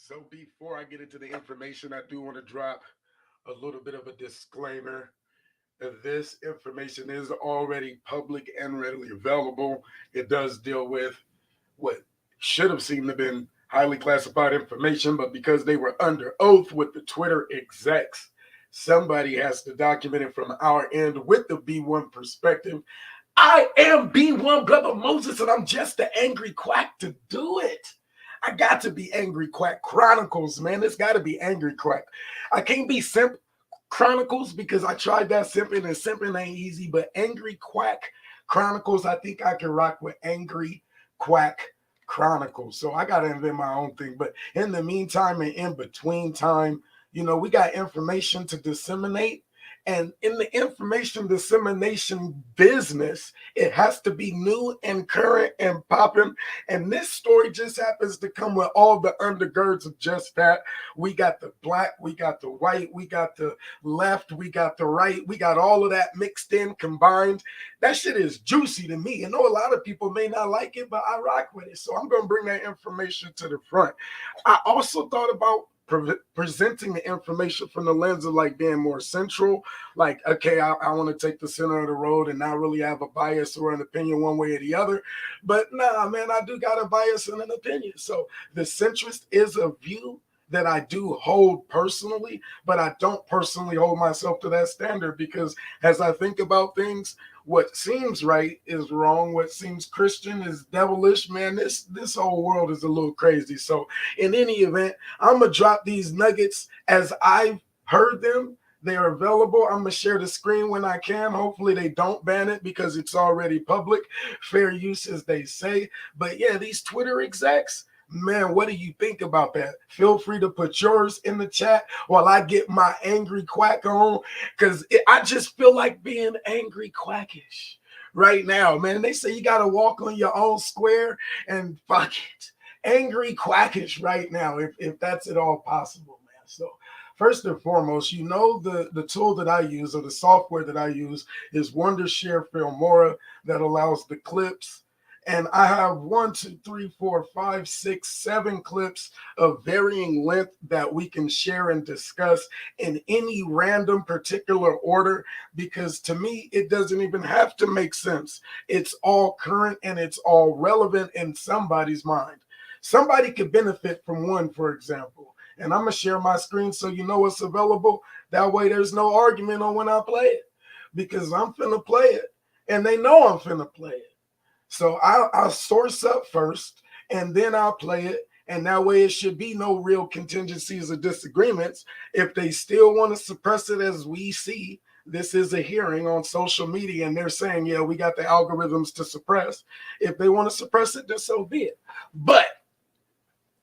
So before I get into the information, I do want to drop a little bit of a disclaimer. This information is already public and readily available. It does deal with what should have seemed to have been highly classified information, but because they were under oath with the Twitter execs, somebody has to document it from our end with the B1 perspective. I am B1 Brother Moses, and I'm just the angry quack to do it. I got to be Angry Quack Chronicles, man. It's got to be Angry Quack. I can't be Simp Chronicles because I tried that simping, and simping ain't easy. But Angry Quack Chronicles, I think I can rock with Angry Quack Chronicles. So I got to invent my own thing. But in the meantime and in between time, we got information to disseminate. And in the information dissemination business, it has to be new and current and popping. And this story just happens to come with all the undergirds of just that. We got the black, we got the white, we got the left, we got the right, we got all of that mixed in, combined. That shit is juicy to me. I know a lot of people may not like it, but I rock with it. So I'm going to bring that information to the front. I also thought about presenting the information from the lens of like being more central, like, okay, I want to take the center of the road and not really have a bias or an opinion one way or the other. But nah, man, I do got a bias and an opinion. So the centrist is a view that I do hold personally, but I don't personally hold myself to that standard because as I think about things, what seems right is wrong. What seems Christian is devilish. Man, this whole world is a little crazy. So in any event, I'm gonna drop these nuggets as I've heard them. They are available. I'm gonna share the screen when I can. Hopefully they don't ban it because it's already public. Fair use, as they say. But yeah, these Twitter execs, man, what do you think about that? Feel free to put yours in the chat while I get my angry quack on, because I just feel like being angry quackish right now, man. They say you got to walk on your own square, and fuck it. Angry quackish right now, if that's at all possible, man. So first and foremost, the tool that I use or the software that I use is Wondershare Filmora that allows the clips, and I have 1, 2, 3, 4, 5, 6, 7 clips of varying length that we can share and discuss in any random particular order, because to me, it doesn't even have to make sense. It's all current and it's all relevant in somebody's mind. Somebody could benefit from one, for example. And I'm going to share my screen so you know it's available. That way there's no argument on when I play it, because I'm finna play it and they know I'm finna play it. So I'll source up first and then I'll play it. And that way it should be no real contingencies or disagreements. If they still want to suppress it, as we see, this is a hearing on social media and they're saying, yeah, we got the algorithms to suppress. If they want to suppress it, then so be it. But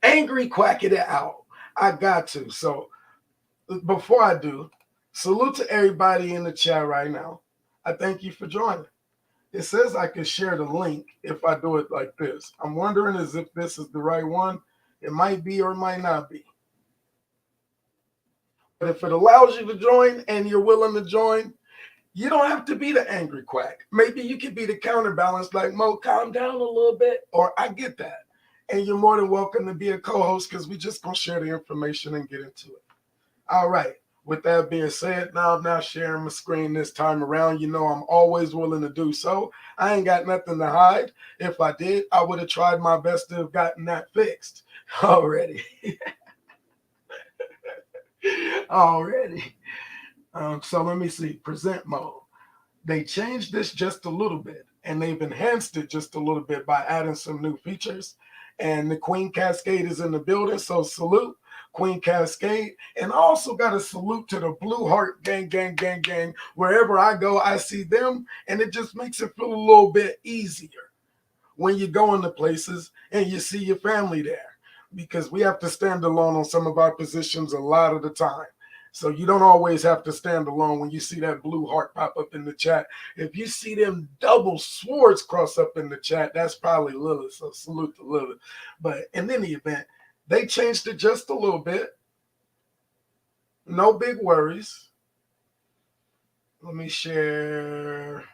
angry quack it out. I got to. So before I do, salute to everybody in the chat right now. I thank you for joining. It says I can share the link if I do it like this. I'm wondering as if this is the right one. It might be or it might not be. But if it allows you to join and you're willing to join, you don't have to be the angry quack. Maybe you could be the counterbalance, like, Mo, calm down a little bit, or I get that. And you're more than welcome to be a co-host because we just going to share the information and get into it. All right. With that being said, now I'm not sharing my screen this time around. You know I'm always willing to do so. I ain't got nothing to hide. If I did, I would have tried my best to have gotten that fixed already. Already. So let me see. Present mode. They changed this just a little bit, and they've enhanced it just a little bit by adding some new features. And the Queen Cascade is in the building, so salute Queen Cascade. And I also got a salute to the Blue Heart gang, gang, gang, gang. Wherever I go, I see them, and it just makes it feel a little bit easier when you go into places and you see your family there, because we have to stand alone on some of our positions a lot of the time. So you don't always have to stand alone when you see that blue heart pop up in the chat. If you see them double swords cross up in the chat, that's probably Lilith. So salute to Lilith. But in any event, they changed it just a little bit. No big worries. Let me share.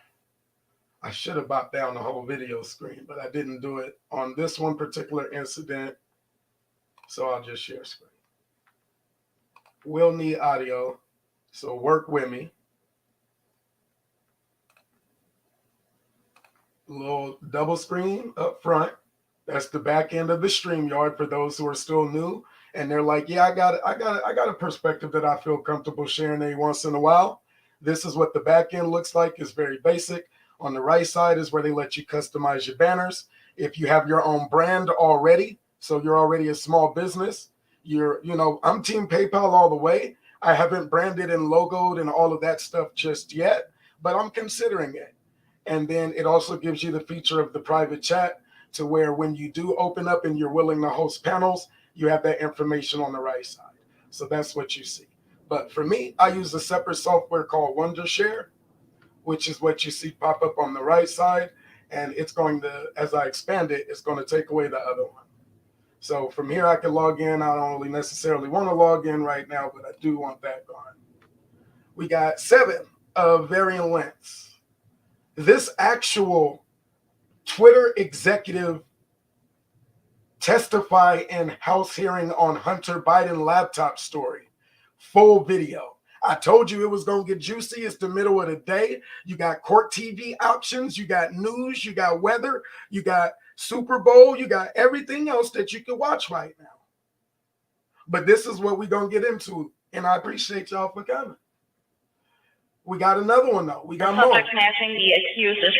I should have bopped down the whole video screen, but I didn't do it on this one particular incident. So I'll just share screen. We'll need audio, so work with me. A little double screen up front. That's the back end of the StreamYard for those who are still new. And they're like, yeah, I got a perspective that I feel comfortable sharing every once in a while. This is what the back end looks like. It's very basic. On the right side is where they let you customize your banners. If you have your own brand already, so you're already a small business, I'm Team PayPal all the way. I haven't branded and logoed and all of that stuff just yet, but I'm considering it. And then it also gives you the feature of the private chat to where when you do open up and you're willing to host panels, you have that information on the right side. So that's what you see. But for me, I use a separate software called Wondershare, which is what you see pop up on the right side. And it's going to, as I expand it, it's going to take away the other one. So from here, I can log in. I don't really necessarily want to log in right now, but I do want that gone. We got 7 of varying lengths. This actual Twitter executive testify in House hearing on Hunter Biden laptop story. Full video. I told you it was going to get juicy. It's the middle of the day. You got court TV options. You got news. You got weather. You got Super Bowl. You got everything else that you can watch right now. But this is what we're going to get into. And I appreciate y'all for coming. We got another one, though. We got more. Matching the excuses.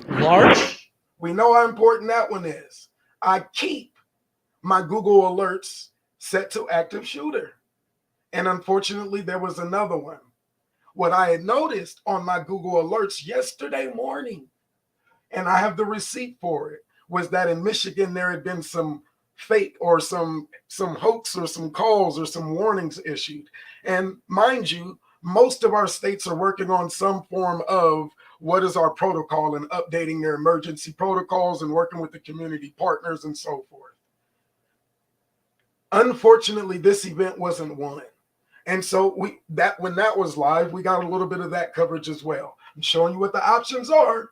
Large? We know how important that one is. I keep my Google alerts set to active shooter. And unfortunately, there was another one. What I had noticed on my Google alerts yesterday morning, and I have the receipt for it, was that in Michigan, there had been some fake or some hoax or some calls or some warnings issued. And mind you, most of our states are working on some form of what is our protocol and updating their emergency protocols and working with the community partners and so forth. Unfortunately, this event wasn't one. And so when that was live, we got a little bit of that coverage as well. I'm showing you what the options are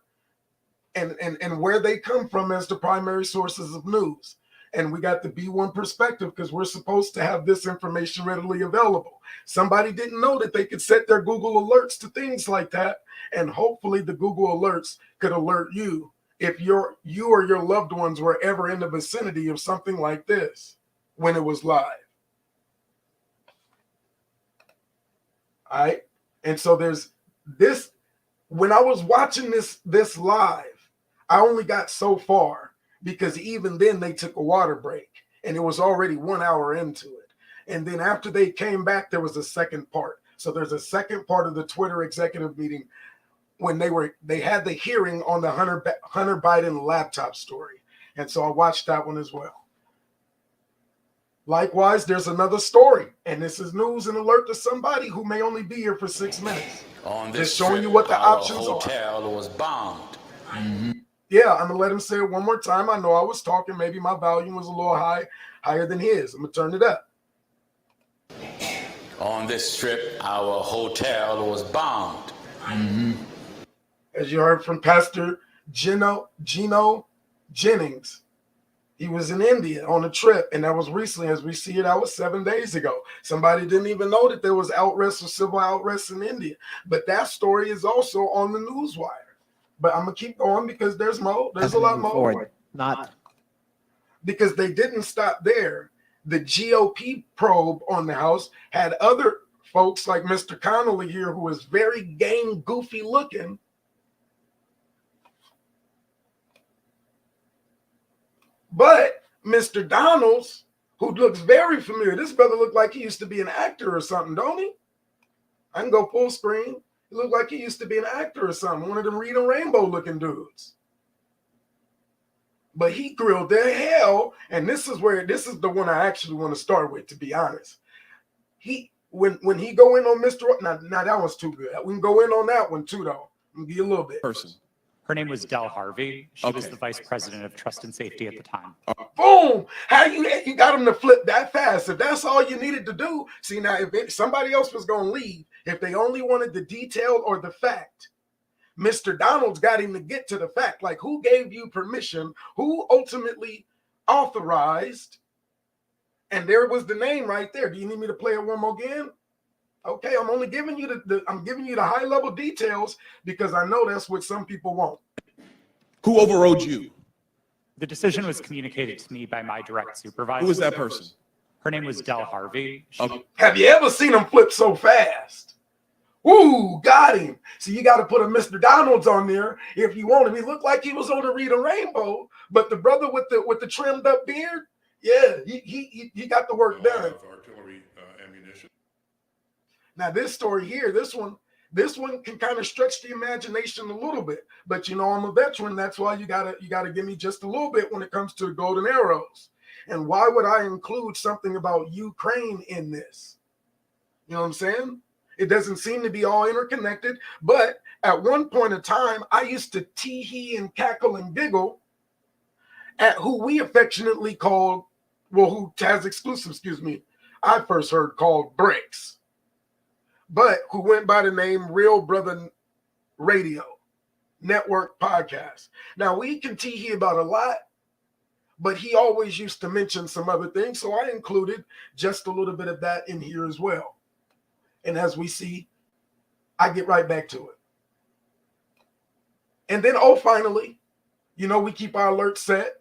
and where they come from as the primary sources of news. And we got the B1 perspective because we're supposed to have this information readily available. Somebody didn't know that they could set their Google alerts to things like that. And hopefully the Google alerts could alert you if you or your loved ones were ever in the vicinity of something like this when it was live. All right. And so there's this. When I was watching this live, I only got so far because even then they took a water break and it was already 1 hour into it. And then after they came back, there was a second part. So there's a second part of the Twitter executive meeting when they had the hearing on the Hunter Biden laptop story. And so I watched that one as well. Likewise, there's another story, and this is news and alert to somebody who may only be here for 6 minutes. On this just showing you what the options hotel are. Was bombed. Mm-hmm. Yeah, I'm gonna let him say it one more time. I know I was talking, maybe my volume was a little higher than his. I'm gonna turn it up. On this trip, our hotel was bombed. Mm-hmm. As you heard from Pastor Gino Jennings, he was in India on a trip, and that was recently. As we see it, that was 7 days ago. Somebody didn't even know that there was outrest or civil outrest in India. But that story is also on the newswire. But I'm going to keep going because there's more. There's a lot more. Not because they didn't stop there. The GOP probe on the House had other folks like Mr. Connolly here, who is very game goofy looking. But Mr. Donalds, who looks very familiar, this brother looked like he used to be an actor or something, don't he? I can go full screen. He looked like he used to be an actor or something, one of them Rita Rainbow looking dudes. But he grilled the hell, and this is the one I actually want to start with, to be honest. When he go in on Mr. Now that was too good. We can go in on that one too, though. I'm gonna give you a little bit. Person. Her name was Del Harvey. She was the vice president of trust and safety at the time. Boom! How you got him to flip that fast? If that's all you needed to do, see now, if somebody else was going to leave, if they only wanted the detail or the fact, Mr. Donalds got him to get to the fact. Like, who gave you permission? Who ultimately authorized And there was the name right there. Do you need me to play it one more again? Okay, I'm only giving you I'm giving you the high level details because I know that's what some people want. Who overrode you? The decision was communicated to me by my direct supervisor. Who was that person? Her name was Del Harvey. Have you ever seen him flip so fast? Ooh, got him. So you got to put a Mr. Donald's on there if you want him. He looked like he was on the Read a Rainbow, but the brother with the trimmed up beard, yeah, he got the work done. Artillery ammunition. Now this story here, this one can kind of stretch the imagination a little bit. But you know, I'm a veteran. That's why you gotta give me just a little bit when it comes to the golden arrows. And why would I include something about Ukraine in this? You know what I'm saying? It doesn't seem to be all interconnected. But at one point in time, I used to tee-hee and cackle and giggle at who we affectionately called, well, who Taz Exclusive, excuse me, I first heard called Bricks, but who went by the name Real Brother Radio Network Podcast. Now, we can tee-hee about a lot, but he always used to mention some other things, so I included just a little bit of that in here as well. And as we see, I get right back to it. And then, finally, you know, we keep our alerts set.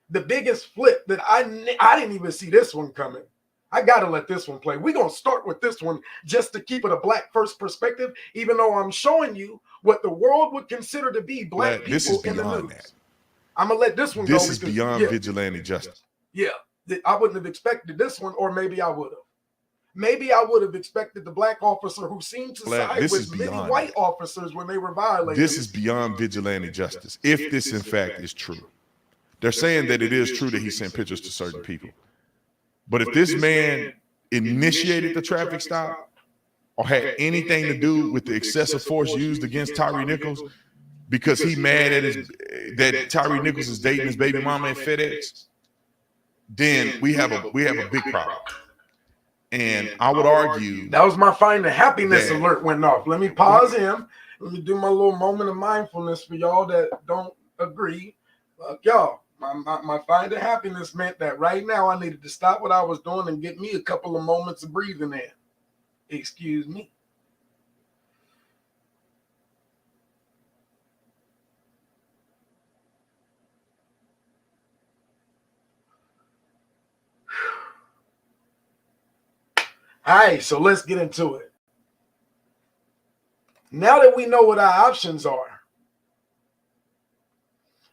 The biggest flip that I didn't even see this one coming. I got to let this one play. We're going to start with this one just to keep it a black first perspective, even though I'm showing you what the world would consider to be black people in the news. That. I'm going to let this one go. This is beyond vigilante justice. Yeah, I wouldn't have expected this one, or maybe I would have. Maybe I would have expected the black officer who seemed to side with many white officers when they were violated. This is beyond vigilante justice, if this in fact is true. They're saying that it is true that he sent pictures to certain people. But if this man initiated the traffic stop or had anything to do with the excessive force used against Tyree Nichols because he mad at that Tyree Nichols is dating his baby mama at FedEx, then we have a big problem. And I would argue that was my find the happiness alert went off. Let me pause him. Let me do my little moment of mindfulness for y'all that don't agree. Y'all, my find the happiness meant that right now I needed to stop what I was doing and get me a couple of moments of breathing in. Excuse me. All right, so let's get into it. Now that we know what our options are,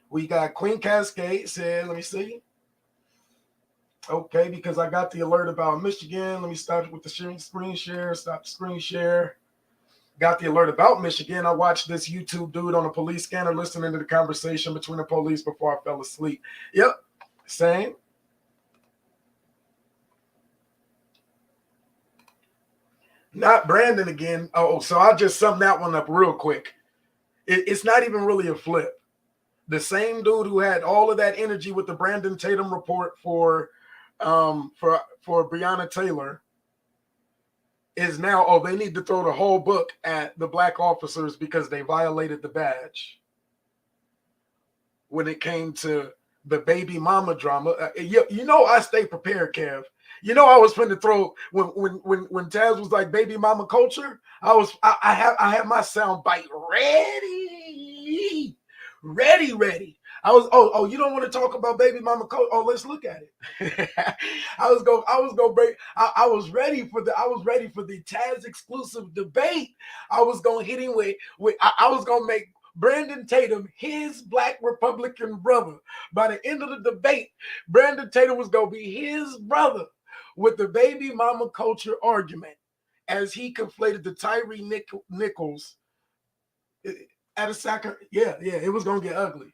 we got Queen Cascade said, let me see. Okay, because I got the alert about Michigan. Let me start with the screen share, stop the screen share. Got the alert about Michigan. I watched this YouTube dude on a police scanner listening to the conversation between the police before I fell asleep. Yep, same. Not Brandon again. Oh, so I'll just sum that one up real quick. It's not even really a flip. The same dude who had all of that energy with the Brandon Tatum report for Breonna Taylor is now, they need to throw the whole book at the black officers because they violated the badge. When it came to the baby mama drama, you know I stay prepared, Kev. You know I was finna to throw when Taz was like baby mama culture. I have my sound bite ready. I was you don't want to talk about baby mama culture? Oh, let's look at it. I was ready for the Taz exclusive debate. I was gonna hit him with I was gonna make Brandon Tatum his black Republican brother. By the end of the debate, Brandon Tatum was gonna be his brother with the baby mama culture argument as he conflated the Tyree Nichols at a second. Yeah, it was going to get ugly.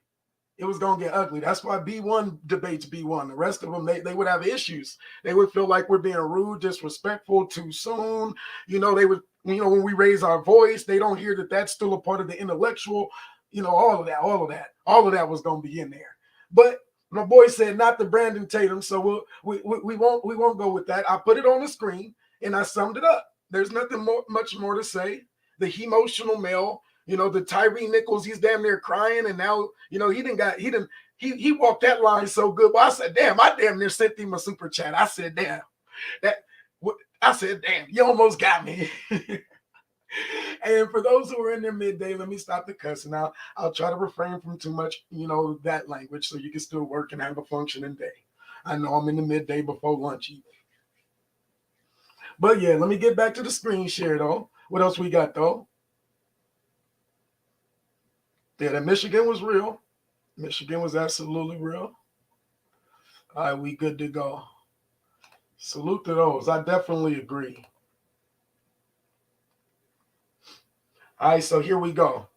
It was going to get ugly. That's why B1 debates B1. The rest of them, they would have issues. They would feel like we're being rude, disrespectful too soon. They would, when we raise our voice, they don't hear that that's still a part of the intellectual, all of that was going to be in there. But my boy said not the Brandon Tatum, so we won't go with that. I put it on the screen and I summed it up. There's nothing much more to say. The emotional male, the Tyree Nichols, he's damn near crying, and now he he walked that line so good. But I said, damn, I damn near sent him a super chat. I said, damn, I said, damn, you almost got me. And for those who are in their midday, let me stop the cussing. I'll try to refrain from too much, that language, so you can still work and have a functioning day. I know I'm in the midday before lunch even. But yeah, let me get back to the screen share though. What else we got though? Yeah, that Michigan was real. Michigan was absolutely real. All right, we good to go. Salute to those. I definitely agree. All right, so here we go.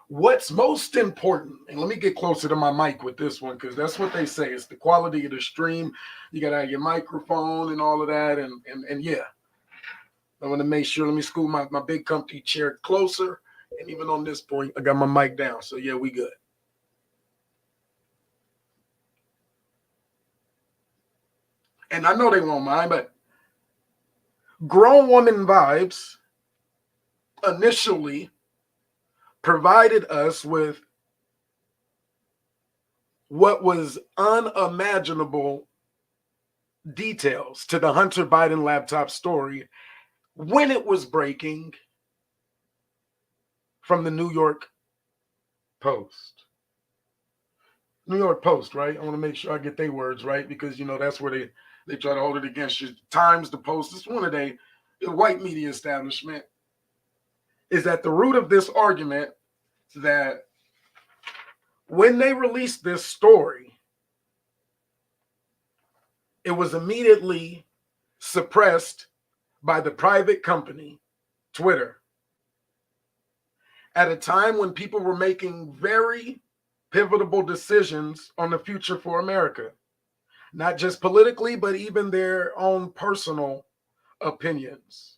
What's most important, and let me get closer to my mic with this one, because that's what they say. It's the quality of the stream. You got to have your microphone and all of that. And yeah, I want to make sure, let me scoot my big comfy chair closer. And even on this point, I got my mic down. So yeah, we good. And I know they won't mind, but Grown Woman Vibes initially provided us with what was unimaginable details to the Hunter Biden laptop story when it was breaking from the New York Post. New York Post, right? I want to make sure I get their words right, because that's where they try to hold it against you. Times, the Post, it's one of the white media establishment is at the root of this argument that when they released this story, it was immediately suppressed by the private company, Twitter, at a time when people were making very pivotal decisions on the future for America, not just politically, but even their own personal opinions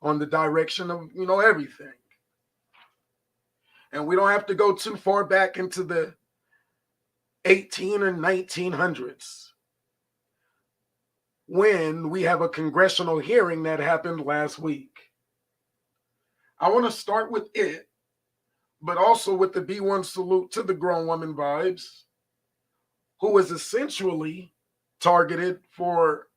on the direction of, everything. And we don't have to go too far back into the 18 or 1900s when we have a congressional hearing that happened last week. I want to start with it, but also with the B1 salute to the Grown Woman Vibes, who was essentially targeted for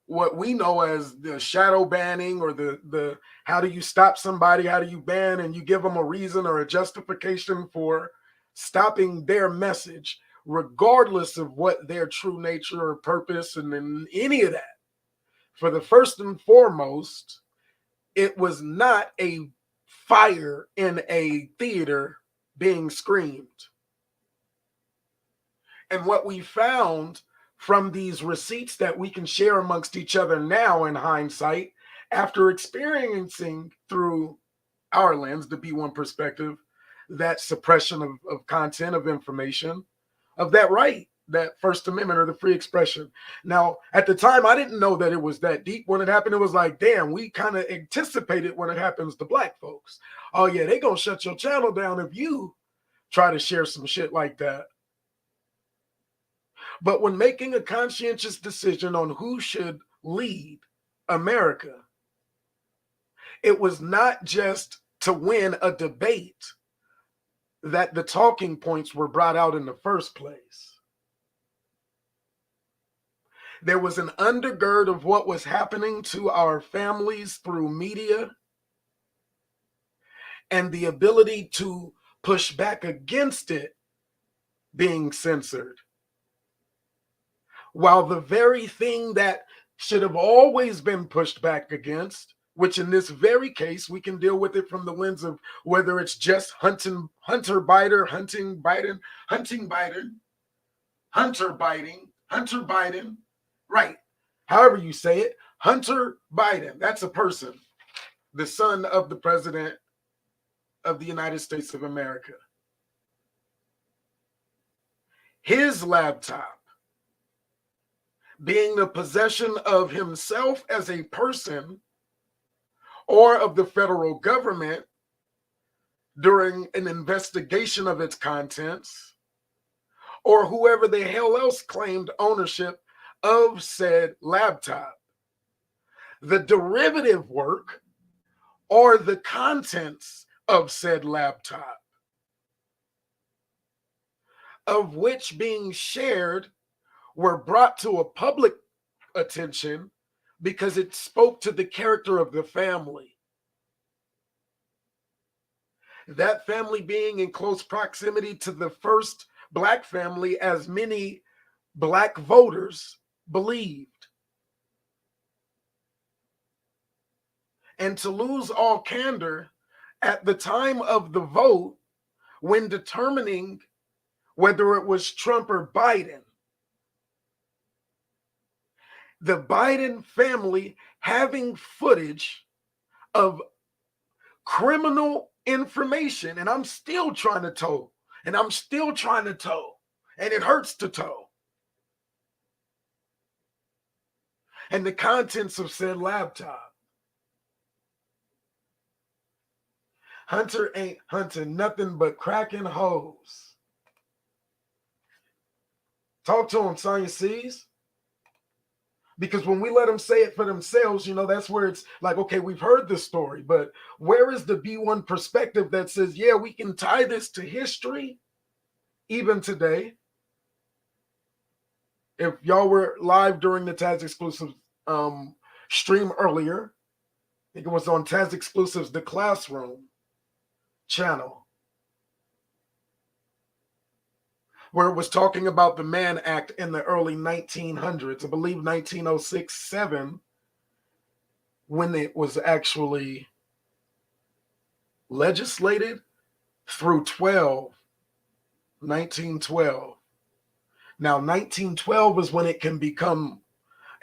what we know as the shadow banning, or the how do you stop somebody, how do you ban, and you give them a reason or a justification for stopping their message, regardless of what their true nature or purpose and then any of that. For the first and foremost, it was not a fire in a theater being screamed. And what we found from these receipts that we can share amongst each other now in hindsight, after experiencing through our lens, the B1 perspective, that suppression of content, of information, of that right, that First Amendment or the free expression. Now, at the time, I didn't know that it was that deep. When it happened, it was like, damn, we kind of anticipated when it happens to Black folks. Oh yeah, they gonna shut your channel down if you try to share some shit like that. But when making a conscientious decision on who should lead America, it was not just to win a debate that the talking points were brought out in the first place. There was an undergird of what was happening to our families through media and the ability to push back against it being censored. While the very thing that should have always been pushed back against, which in this very case, we can deal with it from the lens of whether it's just Hunter Biden, right? However you say it, Hunter Biden, that's a person, the son of the president of the United States of America. His laptop being the possession of himself as a person or of the federal government during an investigation of its contents, or whoever the hell else claimed ownership of said laptop. The derivative work or the contents of said laptop of which being shared were brought to a public attention because it spoke to the character of the family. That family being in close proximity to the first Black family, as many Black voters believed. And to lose all candor, at the time of the vote, when determining whether it was Trump or Biden, the Biden family having footage of criminal information, and I'm still trying to toe, and it hurts to toe. And the contents of said laptop. Hunter ain't hunting nothing but cracking hoes. Talk to him, Sonya sees. Because when we let them say it for themselves, that's where it's like, okay, we've heard this story, but where is the B1 perspective that says, yeah, we can tie this to history even today? If y'all were live during the Taz Exclusive stream earlier, I think it was on Taz Exclusive's The Classroom channel, where it was talking about the Mann Act in the early 1900s, I believe 1906-7, when it was actually legislated through 1912. Now, 1912 is when it can become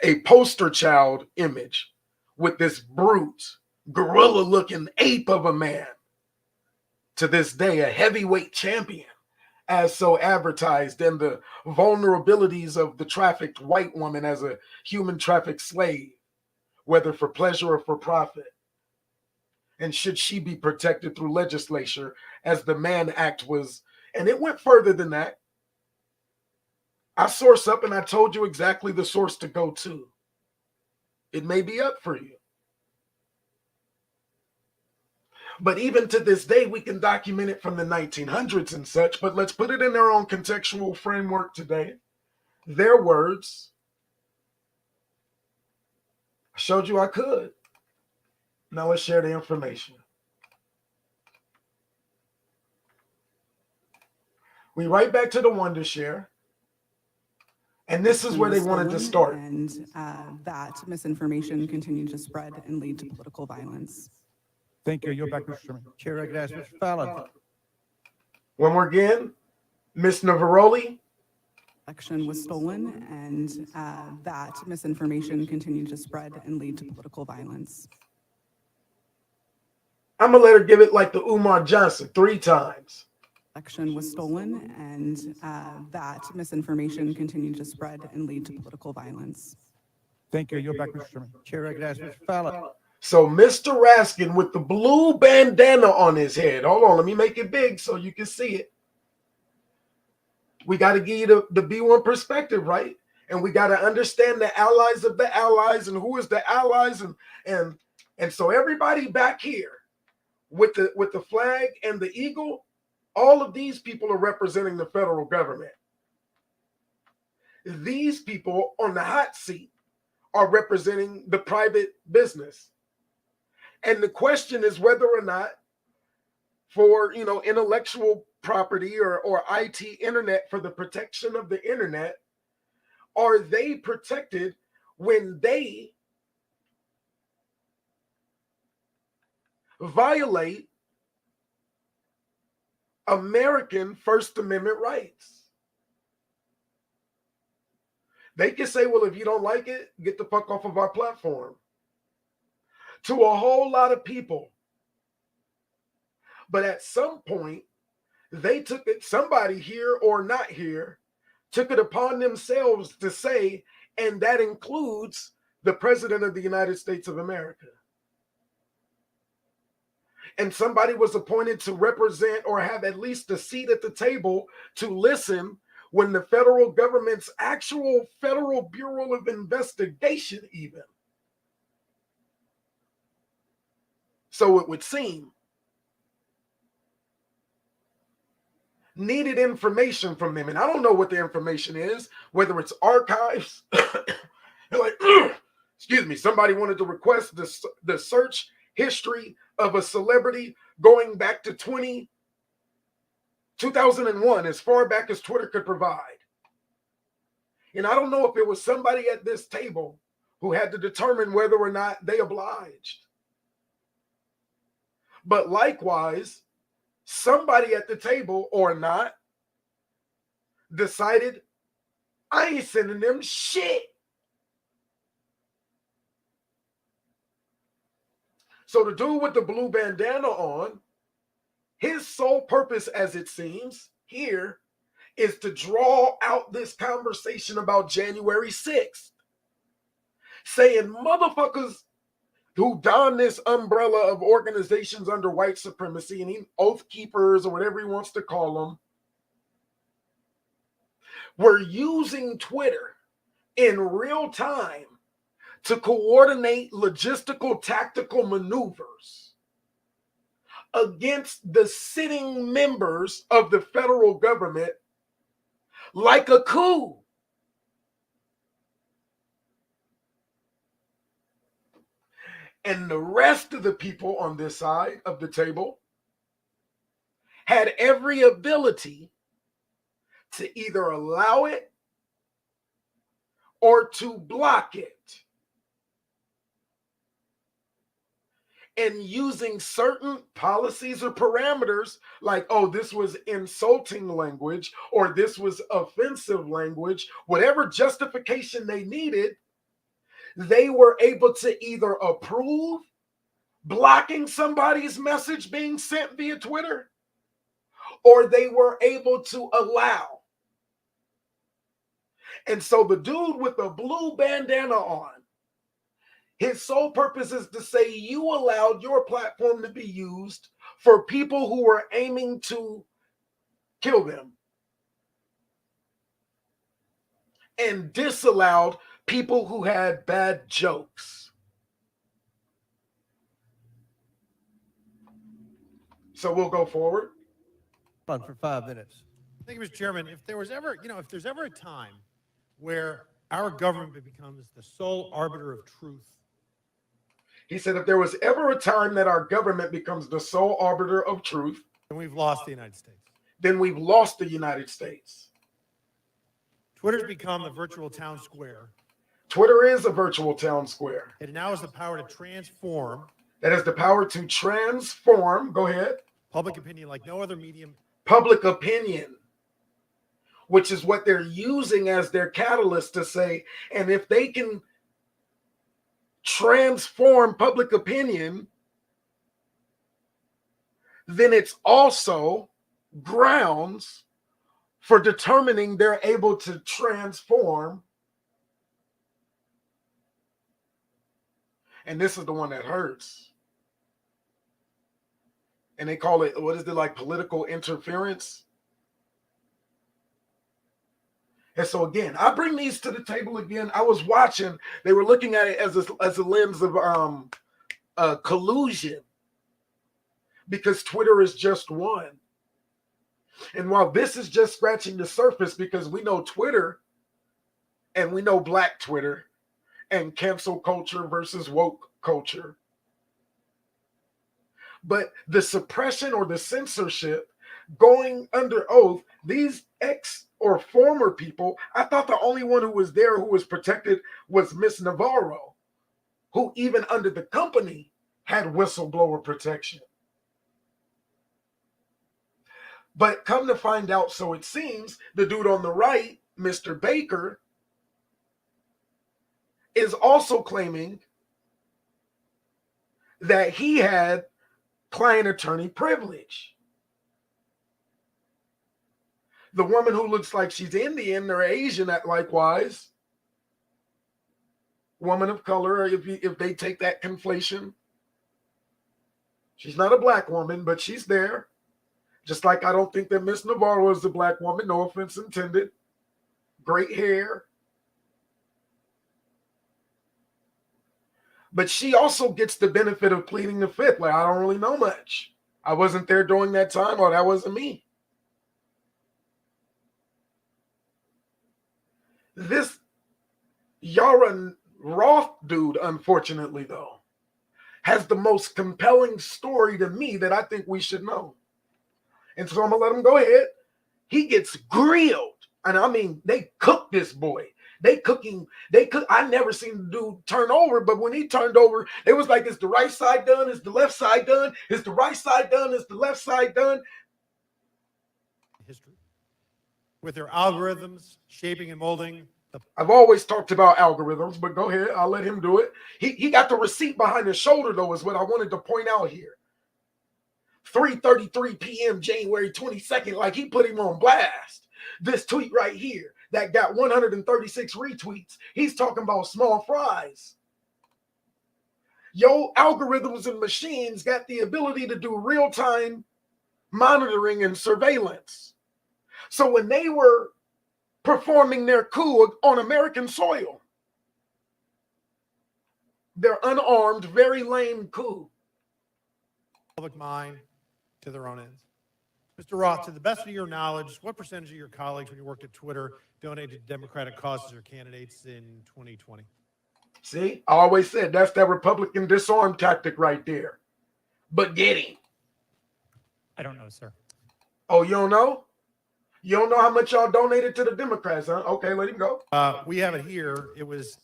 a poster child image with this brute, gorilla-looking ape of a man. To this day, a heavyweight champion, as so advertised, and the vulnerabilities of the trafficked white woman as a human trafficked slave, whether for pleasure or for profit. And should she be protected through legislature, as the Mann Act was, and it went further than that. I source up and I told you exactly the source to go to. It may be up for you. But even to this day, we can document it from the 1900s and such, but let's put it in their own contextual framework today. Their words. I showed you I could. Now let's share the information. We right back to the Wondershare. And this is where they wanted to start. And that misinformation continued to spread and lead to political violence. Thank you. You're back, Mr. Chairman. Chair recognizes Mr. Fallon. One more again, Ms. Navaroli. Election was stolen, and that misinformation continued to spread and lead to political violence. I'm gonna let her give it like the Umar Johnson 3 times. Election was stolen, and that misinformation continued to spread and lead to political violence. Thank you. You're back, Mr. Chairman. Chair recognizes Mr. Fallon. So Mr. Raskin with the blue bandana on his head. Hold on, let me make it big so you can see it. We got to give you the B1 perspective, right? And we got to understand the allies of the allies and who is the allies, and so everybody back here with the flag and the eagle, all of these people are representing the federal government. These people on the hot seat are representing the private business. And the question is whether or not for, intellectual property or IT internet, for the protection of the internet, are they protected when they violate American First Amendment rights? They can say, well, if you don't like it, get the fuck off of our platform. To a whole lot of people. But at some point, they took it, somebody here or not here, took it upon themselves to say, and that includes the President of the United States of America. And somebody was appointed to represent or have at least a seat at the table to listen when the federal government's actual Federal Bureau of Investigation even. So it would seem needed information from them. And I don't know what the information is, whether it's archives. Like, excuse me, somebody wanted to request the search history of a celebrity going back to 2001, as far back as Twitter could provide. And I don't know if it was somebody at this table who had to determine whether or not they obliged. But likewise, somebody at the table or not decided, I ain't sending them shit. So the dude with the blue bandana on, his sole purpose, as it seems here, is to draw out this conversation about January 6th, saying motherfuckers who don this umbrella of organizations under white supremacy, and oath keepers or whatever he wants to call them, were using Twitter in real time to coordinate logistical tactical maneuvers against the sitting members of the federal government like a coup. And the rest of the people on this side of the table had every ability to either allow it or to block it. And using certain policies or parameters, like, oh, this was insulting language, or this was offensive language, whatever justification they needed, they were able to either approve blocking somebody's message being sent via Twitter, or they were able to allow. And so the dude with the blue bandana on, his sole purpose is to say you allowed your platform to be used for people who were aiming to kill them, and disallowed people who had bad jokes. So we'll go forward. On for 5 minutes. Thank you, Mr. Chairman. If there was ever, if there's ever a time where our government becomes the sole arbiter of truth, He said, if there was ever a time that our government becomes the sole arbiter of truth, then we've lost the United States. then we've lost the United States. Twitter's become the virtual town square. Twitter is a virtual town square. It now has the power to transform That has the power to transform, go ahead, public opinion like no other medium. public opinion, which is what they're using as their catalyst to say, and if they can transform public opinion, then it's also grounds for determining they're able to transform. And this is the one that hurts. And they call it, what is it, like political interference? And so again, I bring these to the table again. I was watching, they were looking at it as a lens of collusion, because Twitter is just one. And while this is just scratching the surface, because we know Twitter and we know Black Twitter and cancel culture versus woke culture, but the suppression or the censorship going under oath, these ex or former people, I thought the only one who was there who was protected was Miss Navarro, who even under the company had whistleblower protection. But come to find out, so it seems, the dude on the right, Mr. Baker, is also claiming that he had client attorney privilege. The woman who looks like she's Indian or Asian, likewise, woman of color, if they take that conflation, she's not a Black woman, but she's there. Just like I don't think that Miss Navarro is a Black woman, no offense intended. Great hair. But she also gets the benefit of pleading the fifth. Like, I don't really know much. I wasn't there during that time, or that wasn't me. This Yara Roth dude, unfortunately, though, has the most compelling story to me that I think we should know. And so I'm going to let him go ahead. He gets grilled. And I mean, they cook this boy. They cook. I never seen the dude turn over, but when he turned over, it was like, is the right side done? Is the left side done? Is the right side done? Is the left side done? History. With their algorithms shaping and molding the I've always talked about algorithms, but go ahead. I'll let him do it. He got the receipt behind his shoulder, though, is what I wanted to point out here. 3:33 p.m. January 22nd, like he put him on blast. This tweet right here that got 136 retweets, he's talking about small fries. Yo, algorithms and machines got the ability to do real-time monitoring and surveillance. So when they were performing their coup on American soil, their unarmed, very lame coup, public mind to their own ends. Mr. Roth, to the best of your knowledge, what percentage of your colleagues when you worked at Twitter donated to Democratic causes or candidates in 2020? see, I always said that's that Republican disarm tactic right there. But get him. I don't know, sir. Oh, you don't know? You don't know how much y'all donated to the Democrats, huh? Okay, let him go. We have it here. It was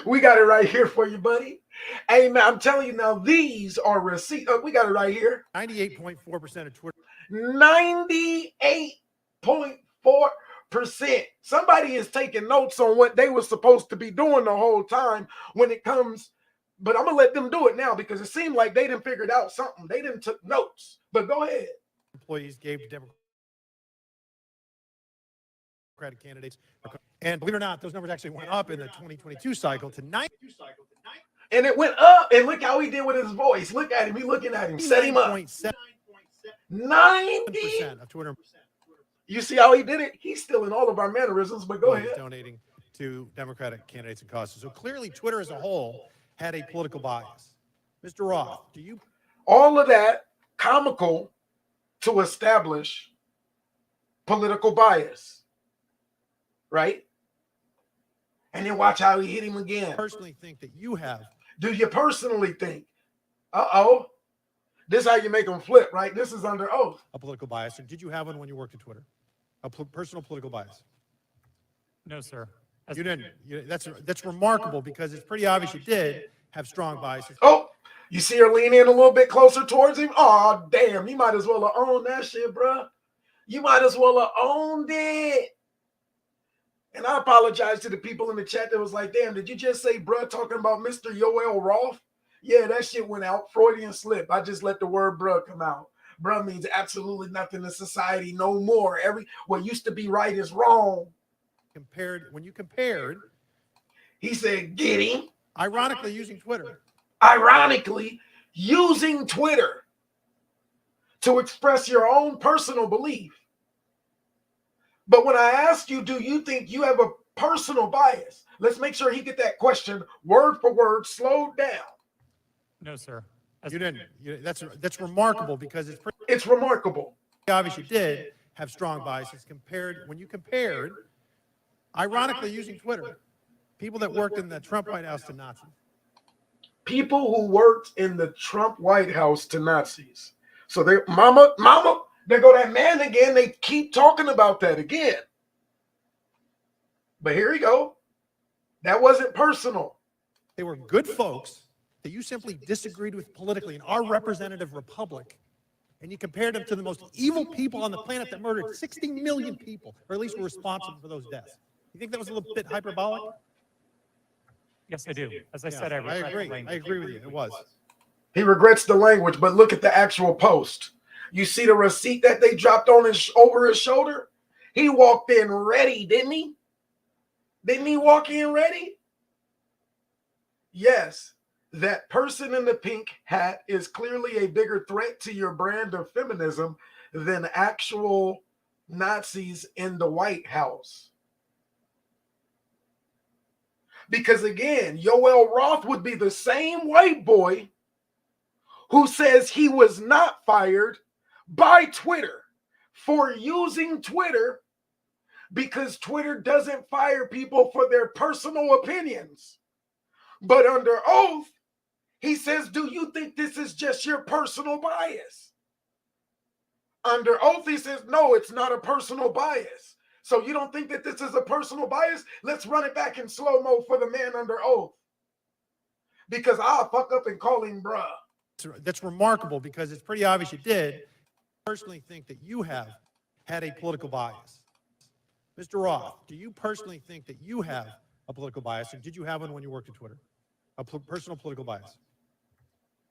We got it right here for you, buddy. Hey, man, I'm telling you now, these are receipts. We got it right here. 98.4% of Twitter. 98.4%. Somebody is taking notes on what they were supposed to be doing the whole time when it comes, but I'm going to let them do it now because it seemed like they didn't figure out something. They didn't took notes, but go ahead. Employees gave to Democratic candidates. And believe it or not, those numbers actually went up in the 2022 cycle to 9. And it went up, and look how he did with his voice. Look at him. He looking at him. Set him up. 90% of Twitter. You see how he did it? He's stealing all of our mannerisms, but go ahead. Donating to Democratic candidates and causes. So clearly, Twitter as a whole had a political bias. Mr. Roth, do you? All of that comical to establish political bias, right? And then watch how he hit him again. Personally think that you have? Do you personally think? Uh-oh. This is how you make them flip, right? This is under oath. A political bias. And did you have one when you worked at Twitter? A personal political bias? No, sir. You didn't. That's remarkable because it's pretty obvious you did have strong biases. Oh, you see her lean in a little bit closer towards him? Oh, damn. You might as well have owned that shit, bro. You might as well have owned it. And I apologize to the people in the chat that was like, damn, did you just say bruh talking about Mr. Yoel Roth? Yeah, that shit went out. Freudian slip. I just let the word bruh come out. Bruh means absolutely nothing in society no more. What used to be right is wrong. When you compared, he said, get him. Ironically, using Twitter. Ironically, using Twitter to express your own personal belief. But when I ask you, do you think you have a personal bias? Let's make sure he get that question word for word, slowed down. No, sir. You didn't. That's remarkable because it's remarkable. Obvious you did have strong biases when you compared, ironically, using Twitter, people that worked in the Trump White House to Nazis. People who worked in the Trump White House to Nazis. So they, mama, there go that man again. They keep talking about that again. But here you go. That wasn't personal. They were good folks that you simply disagreed with politically in our representative republic. And you compared them to the most evil people on the planet that murdered 60 million people, or at least were responsible for those deaths. You think that was a little bit hyperbolic? Yes, I do. As I said, I agree. I agree with you. It was. He regrets the language, but look at the actual post. You see the receipt that they dropped on over his shoulder? He walked in ready, didn't he? Didn't he walk in ready? Yes, that person in the pink hat is clearly a bigger threat to your brand of feminism than actual Nazis in the White House. Because again, Yoel Roth would be the same white boy who says he was not fired by Twitter for using Twitter because Twitter doesn't fire people for their personal opinions. But under oath, he says, do you think this is just your personal bias? Under oath, he says, no, it's not a personal bias. So you don't think that this is a personal bias? Let's run it back in slow-mo for the man under oath. Because I'll fuck up and call him bruh. That's remarkable because it's pretty obvious you did. I personally think that you have had a political bias. Mr. Roth, do you personally think that you have a political bias, and did you have one when you worked at Twitter? A personal political bias?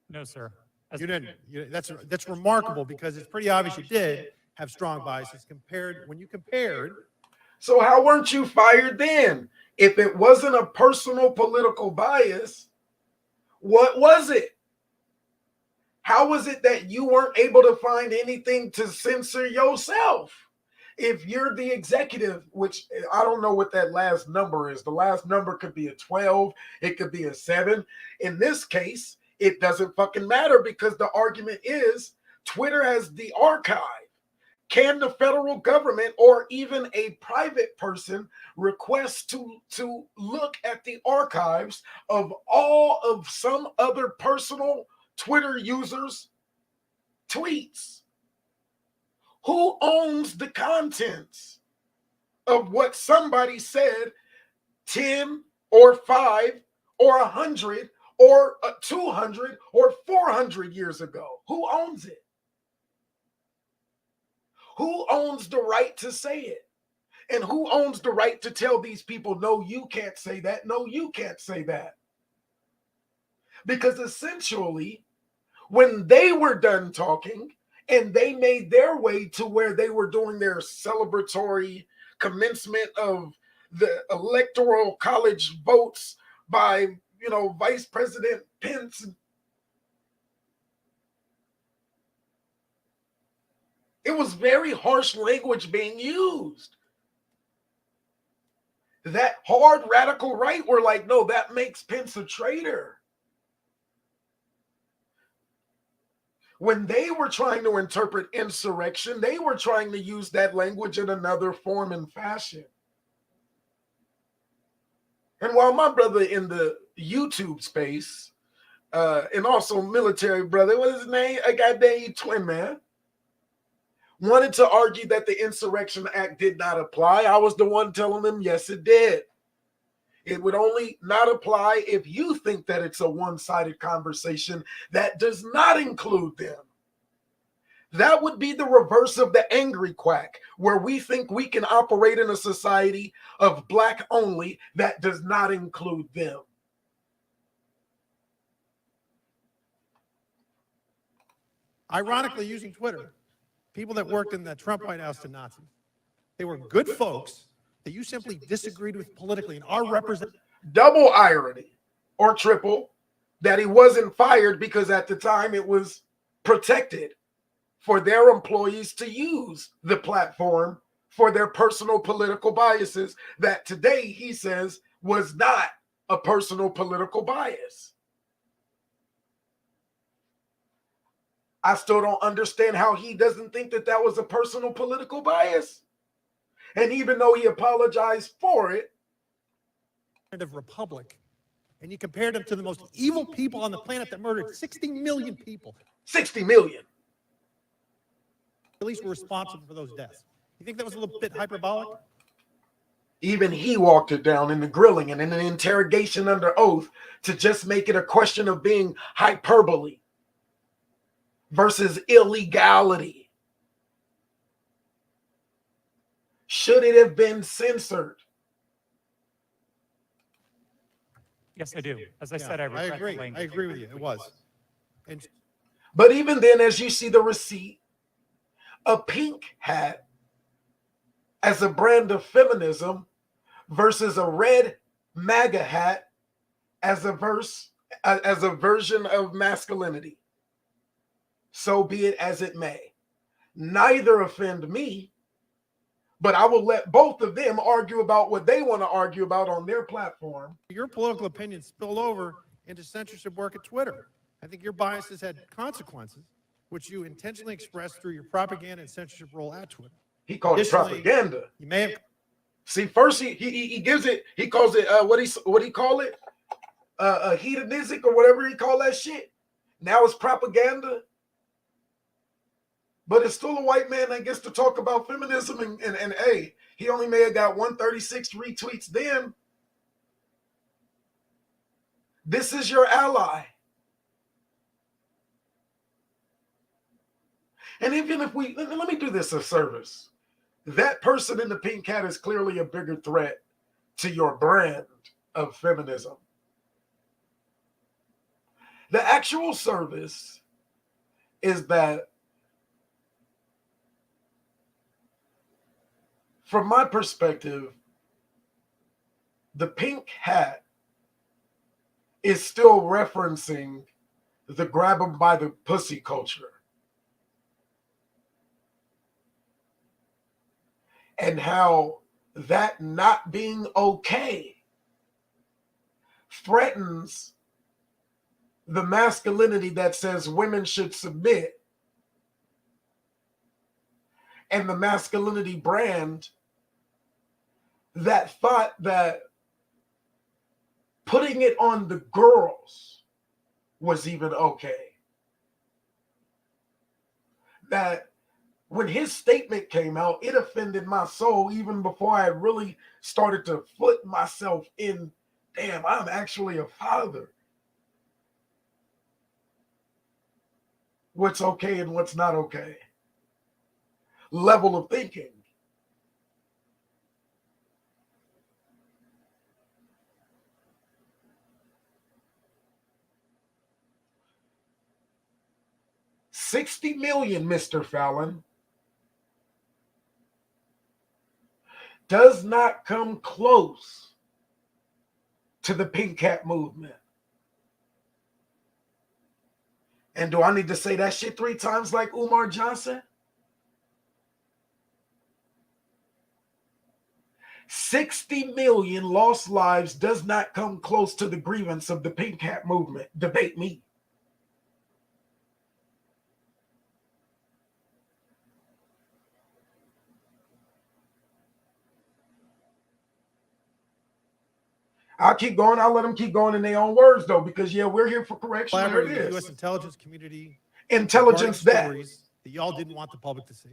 No, sir. You didn't. That's remarkable because it's pretty obvious you did have strong biases when you compared. So how weren't you fired then? If it wasn't a personal political bias, what was it? How was it that you weren't able to find anything to censor yourself? If you're the executive, which I don't know what that last number is. The last number could be a 12. It could be a 7. In this case, it doesn't fucking matter because the argument is Twitter has the archive. Can the federal government or even a private person request to look at the archives of all of some other personal Twitter users' tweets? Who owns the contents of what somebody said 10 or 5 or 100 or 200 or 400 years ago? Who owns it? Who owns the right to say it? And who owns the right to tell these people, no, you can't say that. No, you can't say that. Because essentially, when they were done talking and they made their way to where they were doing their celebratory commencement of the electoral college votes by, Vice President Pence, it was very harsh language being used. That hard radical right were like, no, that makes Pence a traitor. When they were trying to interpret insurrection, they were trying to use that language in another form and fashion. And while my brother in the YouTube space, and also military brother, what is his name? A goddamn twin man, wanted to argue that the Insurrection Act did not apply, I was the one telling them, yes, it did. It would only not apply if you think that it's a one-sided conversation that does not include them. That would be the reverse of the angry quack, where we think we can operate in a society of black only that does not include them. Ironically, using Twitter, people that worked in the Trump White House to Nazis, they were good folks that you simply disagreed with politically, and our representative. Double irony, or triple, that he wasn't fired because at the time it was protected for their employees to use the platform for their personal political biases that today he says was not a personal political bias. I still don't understand how he doesn't think that that was a personal political bias. And even though he apologized for it, Republic, and you compared them to the most evil people on the planet that murdered 60 million people. 60 million. At least were responsible for those deaths. You think that was a little bit hyperbolic? Even he walked it down in the grilling and in an interrogation under oath to just make it a question of being hyperbole versus illegality. Should it have been censored? Yes, I do. As I said, I regret agree. the language. I agree with you. It was. And But even then, as you see the receipt, a pink hat as a brand of feminism versus a red MAGA hat as a version of masculinity. So be it as it may. Neither offend me, but I will let both of them argue about what they want to argue about on their platform. your political opinions spilled over into censorship work at Twitter. I think your biases had consequences, which you intentionally expressed through your propaganda and censorship role at Twitter. He called it Additionally, propaganda. You may have See, first he gives it, he calls it what he call it? Hedonistic or whatever he call that shit. Now it's propaganda. But it's still a white man that gets to talk about feminism and hey, he only may have got 136 retweets then. This is your ally. And even if let me do this a service. That person in the pink hat is clearly a bigger threat to your brand of feminism. The actual service is that, from my perspective, the pink hat is still referencing the grab 'em by the pussy culture. And how that not being okay threatens the masculinity that says women should submit and the masculinity brand that thought that putting it on the girls was even okay. That when his statement came out, it offended my soul even before I had really started to foot myself in, damn, I'm actually a father. What's okay and what's not okay. Level of thinking. $60 million, Mr. Fallon, does not come close to the pink hat movement. And do I need to say that shit 3 times like Umar Johnson? 60 million lost lives does not come close to the grievance of the pink hat movement. Debate me. I'll keep going. I'll let them keep going in their own words, though, because, yeah, we're here for correction. There it Collaborating with the is. U.S. intelligence community. Intelligence that. Stories that y'all didn't want the public to see.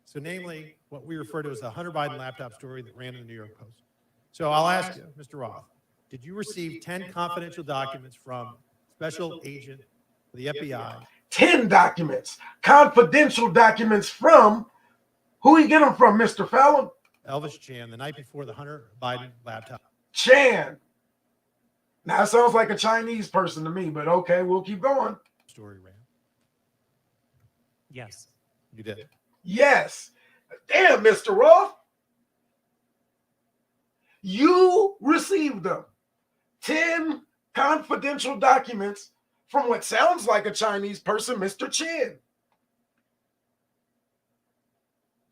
So namely, what we refer to as the Hunter Biden laptop story that ran in the New York Post. So I'll ask you, Mr. Roth, did you receive 10 confidential documents from special agent of the FBI? 10 documents, confidential documents from, who he get them from, Mr. Fallon? Elvis Chan, the night before the Hunter Biden laptop Chan. Now, it sounds like a Chinese person to me, but okay, we'll keep going. story ran. Yes. You did. Yes. Damn, Mr. Roth. You received them. 10 confidential documents from what sounds like a Chinese person, Mr. Chin.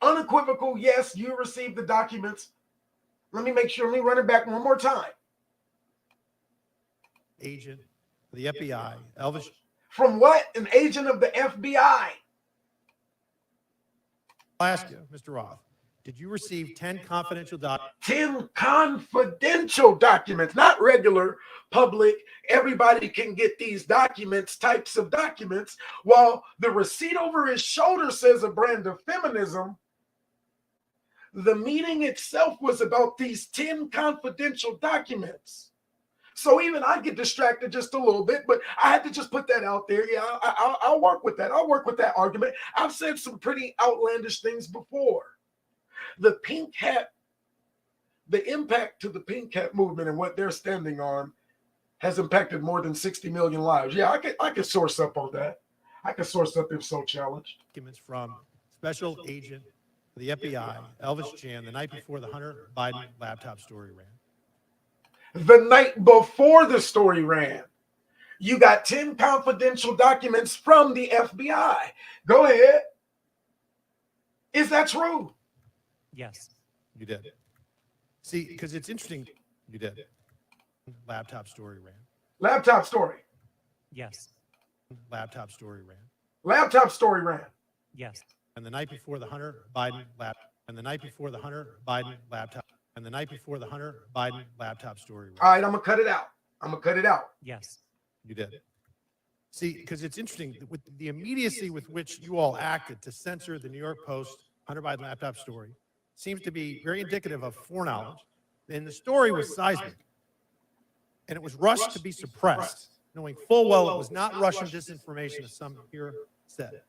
Unequivocal, yes, you received the documents. Let me make sure, let me run it back one more time. Agent of the FBI, Elvis. From what? An agent of the FBI. I'll ask you, Mr. Roth, did you receive 10 confidential documents? 10 confidential documents, not regular, public, everybody can get these documents, types of documents, while the receipt over his shoulder says a brand of feminism. The meeting itself was about these 10 confidential documents. So even I get distracted just a little bit, but I had to just put that out there. Yeah, I'll work with that. I'll work with that argument. I've said some pretty outlandish things before. The pink hat, the impact to the pink hat movement and what they're standing on has impacted more than 60 million lives. Yeah, I could source up on that. I could source up if so challenged. Documents from special agent of the FBI, Elvis Chan, the night before the Hunter Biden laptop story ran. The night before the story ran, you got 10 confidential documents from the FBI. Go ahead. Is that true? Yes. You did. See, because it's interesting. You did. Laptop story ran. Laptop story. Yes. Laptop story ran. Laptop story ran. Yes. And the night before the Hunter Biden laptop. And the night before the Hunter Biden laptop. and the night before the Hunter Biden laptop story. All right, I'm gonna cut it out. I'm gonna cut it out. Yes. You did. See, because it's interesting with the immediacy with which you all acted to censor the New York Post Hunter Biden laptop story seems to be very indicative of foreknowledge. And the story was seismic, and it was rushed to be suppressed, knowing full well it was not Russian disinformation, as some here said.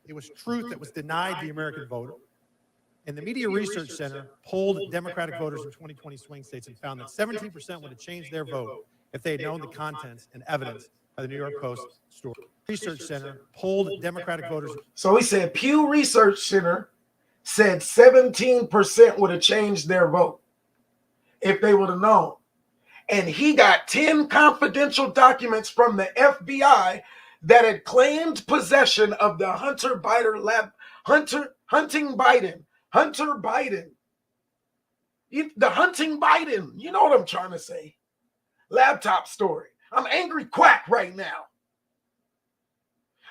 It was truth that was denied the American voter. And the Media Research Center polled Democratic voters in 2020 swing states and found that 17% would have changed their vote if they had known the contents and evidence of the New York Post story. Research Center polled Democratic voters. So he said Pew Research Center said 17% would have changed their vote if they would have known. And he got 10 confidential documents from the FBI that had claimed possession of the Hunter Biden the hunting Biden, you know what I'm trying to say, laptop story. I'm angry quack right now.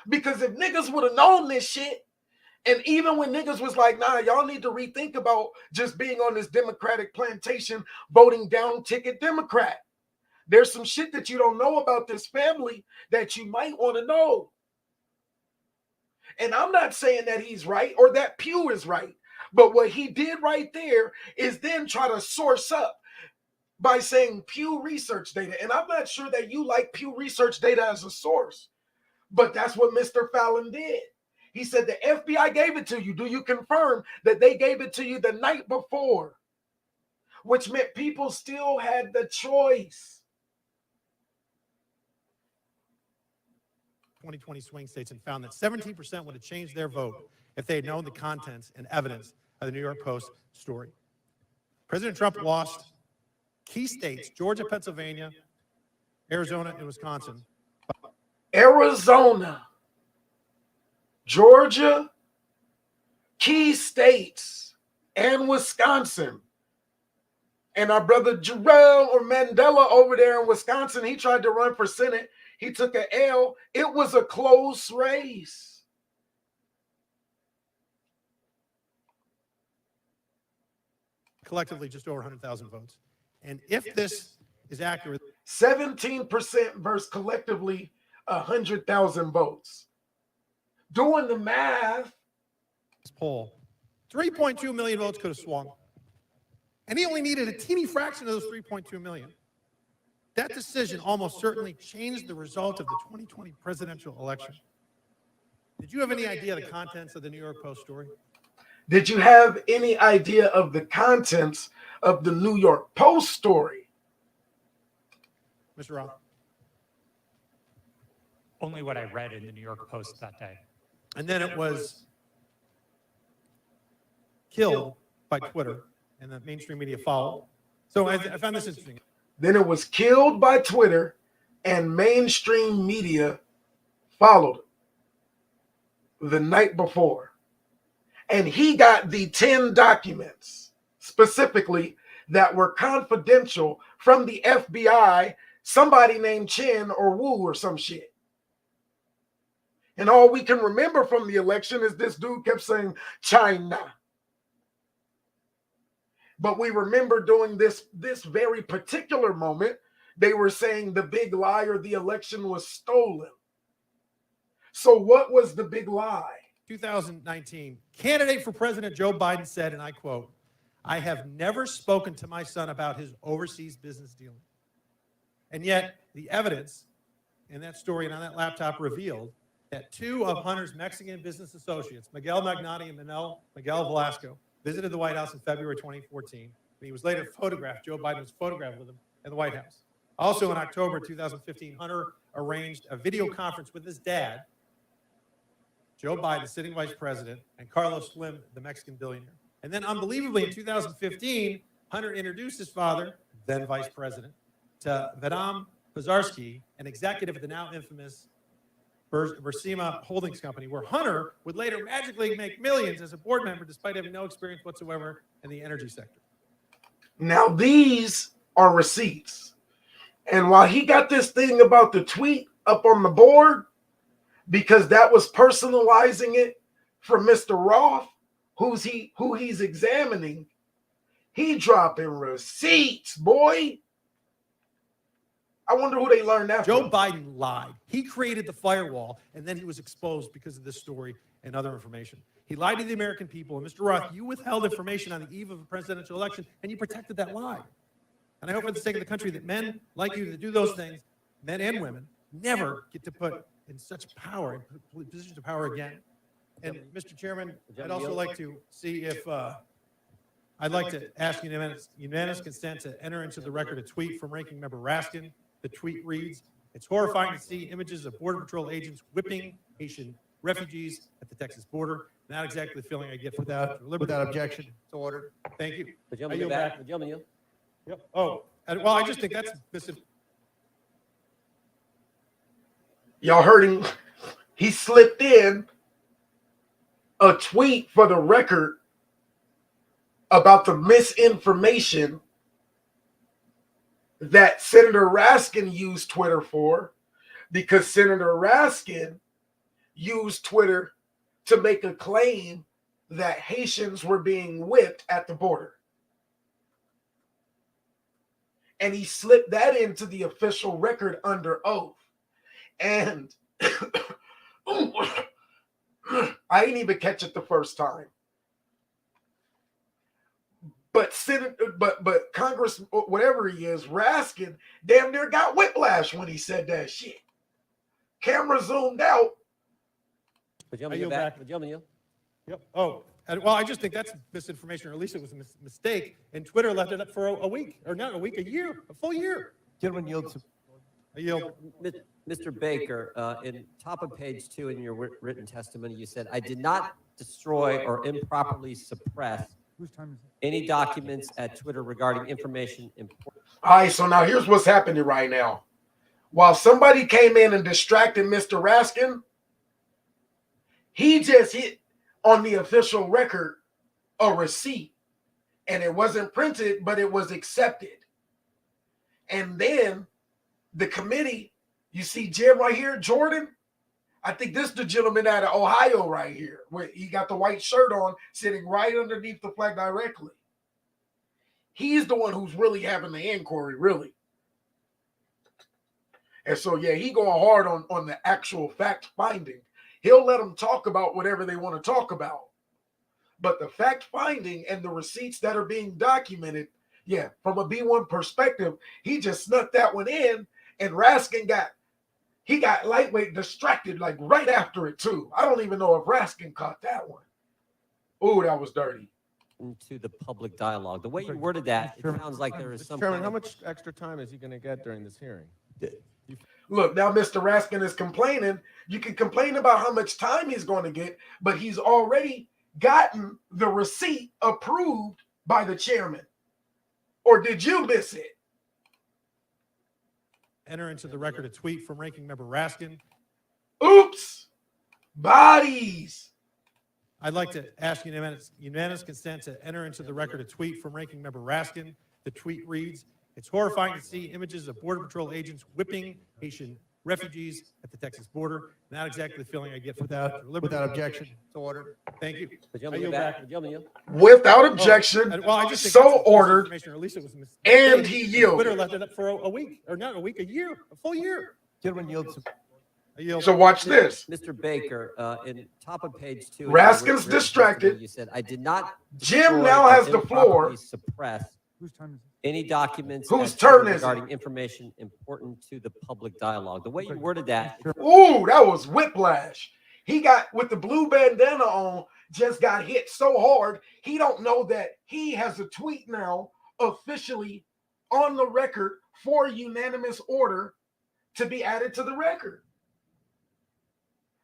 Because if niggas would have known this shit, and even when niggas was like, nah, y'all need to rethink about just being on this Democratic plantation, voting down ticket Democrat. There's some shit that you don't know about this family that you might want to know. And I'm not saying that he's right or that Pew is right. But what he did right there is then try to source up by saying Pew Research data. And I'm not sure that you like Pew Research data as a source. But that's what Mr. Fallon did. He said the FBI gave it to you. Do you confirm that they gave it to you the night before? Which meant people still had the choice. 2020 swing states and found that 17% would have changed their vote if they had known the contents and evidence of the New York Post story. President Trump lost key states, Georgia, Pennsylvania, Arizona, and Wisconsin. Arizona, Georgia, key states, and Wisconsin. And our brother Jarrell or Mandela over there in Wisconsin, he tried to run for Senate. He took an L. It was a close race. Collectively, just over 100,000 votes. And if this is accurate, 17% versus collectively 100,000 votes. Doing the math. this poll, 3.2 million votes could have swung. And he only needed a teeny fraction of those 3.2 million. That decision almost certainly changed the result of the 2020 presidential election. Did you have any idea the contents of the New York Post story? Did you have any idea of the contents of the New York Post story? Mr. Roth? Only what I read in the New York Post that day. And then it was killed by Twitter, and the mainstream media followed. So I found this interesting. Then it was killed by Twitter, and mainstream media followed it the night before. And he got the 10 documents specifically that were confidential from the FBI, somebody named Chen or Wu or some shit. And all we can remember from the election is this dude kept saying China. But we remember during this very particular moment, they were saying the big lie or the election was stolen. So what was the big lie? 2019, candidate for President Joe Biden said, and I quote, "I have never spoken to my son about his overseas business dealing." And yet the evidence in that story and on that laptop revealed that two of Hunter's Mexican business associates, Miguel Magnani and Miguel Velasco, visited the White House in February 2014. And he was later photographed. Joe Biden was photographed with him in the White House. Also in October 2015, Hunter arranged a video conference with his dad, Joe Biden, sitting vice president, and Carlos Slim, the Mexican billionaire. And then unbelievably in 2015, Hunter introduced his father, then vice president, to Vadam Pazarski, an executive at the now infamous Bursima Holdings Company, where Hunter would later magically make millions as a board member despite having no experience whatsoever in the energy sector. Now, these are receipts. And while he got this thing about the tweet up on the board, because that was personalizing it for Mr. Roth, who he's examining, He dropping receipts, boy. I wonder who they learned that Joe from. Biden lied. He created the firewall, and then he was exposed because of this story and other information. He lied to the American people. And Mr. Roth, you withheld information on the eve of a presidential election, and you protected that lie. And I hope for the sake of the country that men like you that do those things, men and women, never get to put in such power, in positions of power again. And Mr. Chairman, I'd also like to see if, I'd like to ask unanimous consent to enter into the record a tweet from Ranking Member Raskin. The tweet reads, "It's horrifying to see images of Border Patrol agents whipping Haitian refugees at the Texas border. Not exactly the feeling I get without objection. It's ordered. Thank you. The I gentleman in yield the back. back. The gentleman, you. Yep. Oh, well, I just think that's Y'all heard him. He slipped in a tweet for the record about the misinformation that Senator Raskin used Twitter for, because Senator Raskin used Twitter to make a claim that Haitians were being whipped at the border. And he slipped that into the official record under oath. And I didn't even catch it the first time. But Congress, whatever he is, Raskin, damn near got whiplash when he said that shit. Camera zoomed out. The gentleman in yield the back. back. The gentleman, you. Yep. Oh, well, I just think that's misinformation, or at least it was a mistake. And Twitter left it up for a week, or not a week, a year, a full year. Gentleman yields. I yield. Mr. Baker, in top of page 2 in your written testimony, you said, "I did not destroy or improperly suppress Whose time is it? any documents at Twitter regarding information important." All right, so now here's what's happening right now. While somebody came in and distracted Mr. Raskin, he just hit on the official record a receipt. And it wasn't printed, but it was accepted. And then the committee, you see Jim right here, Jordan? I think this is the gentleman out of Ohio right here, where he got the white shirt on, sitting right underneath the flag directly. He's the one who's really having the inquiry, really. And so, yeah, he going hard on the actual fact finding. He'll let them talk about whatever they want to talk about. But the fact finding and the receipts that are being documented, yeah, from a B1 perspective, he just snuck that one in, and Raskin got lightweight distracted like right after it too. I don't even know if Raskin caught that one. Oh, that was dirty. Into the public dialogue. The way you worded that, it sounds like there is some Chairman, kind how of- much extra time is he going to get during this hearing? Look, now Mr. Raskin is complaining. You can complain about how much time he's going to get, but he's already gotten the receipt approved by the chairman. Or did you miss it? Enter into the record a tweet from Ranking Member Raskin. Oops. Bodies. I'd like to ask unanimous consent to enter into the record a tweet from Ranking Member Raskin. The tweet reads, "It's horrifying to see images of Border Patrol agents whipping Haitian refugees at the Texas border. Not exactly the feeling I get without objection. It's ordered. Thank you. The I gentleman in yield the back. back. The gentleman, you. Without objection, Well, I just think so that's ordered, misinformation, or at least it was a mistake. and he Twitter yielded. left it up for a week, or not a week, a year, a full year. Gentleman yields. I yield. So watch this. Mr. Baker, in top of page 2. in your Raskin's written distracted. testimony, you said, "I did not Jim destroy now or has the floor. improperly suppress Whose time is it? any documents Whose at Twitter turn is it? regarding information important to the public dialogue." The way you worded that, Ooh, that was whiplash. He got with the blue bandana on, just got hit so hard. He don't know that he has a tweet now officially on the record for unanimous order to be added to the record.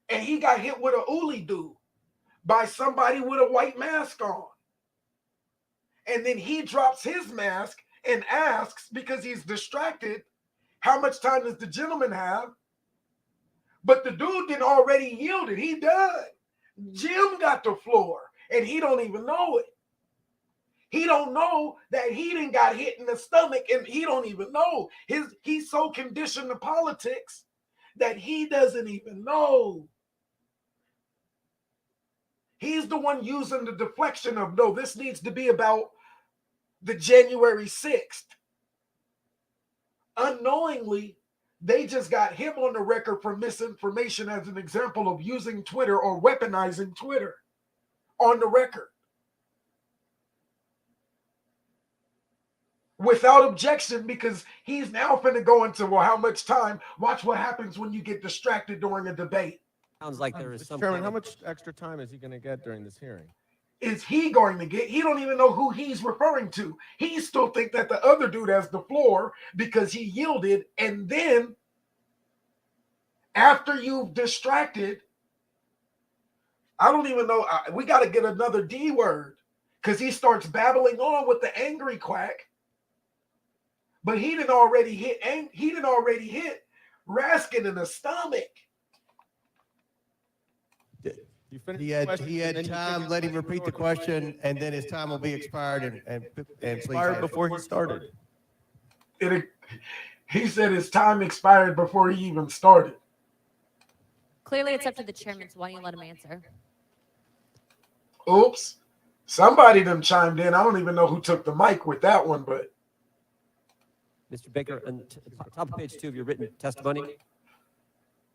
And he got hit with a ooly doo by somebody with a white mask on. And then he drops his mask and asks, because he's distracted, how much time does the gentleman have? But the dude didn't already yielded. He done. Jim got the floor, and he don't even know it. He don't know that he didn't got hit in the stomach, and he don't even know. He's so conditioned to politics that he doesn't even know. He's the one using the deflection of, no, this needs to be about the January 6th. Unknowingly, they just got him on the record for misinformation as an example of using Twitter or weaponizing Twitter on the record. Without objection, because he's now finna go into, well, how much time? Watch what happens when you get distracted during a debate. Sounds like there is Mr. some. Chairman, how much extra time is he going to get during this hearing? Is he going to get? He don't even know who he's referring to. He still think that the other dude has the floor because he yielded. And then after you've distracted, I don't even know. We got to get another D word because he starts babbling on with the angry quack. But he didn't already hit. He didn't already hit Raskin in the stomach. You finished He the had, question, he and had then you time, figured let him you repeat the ignored question, and then his time will be expired and please Expired answer. before he started. He said his time expired before he even started. Clearly, it's up to the chairman, so why don't you let him answer? Oops. Somebody done chimed in. I don't even know who took the mic with that one, but Mr. Baker, on top of page 2 of your written testimony,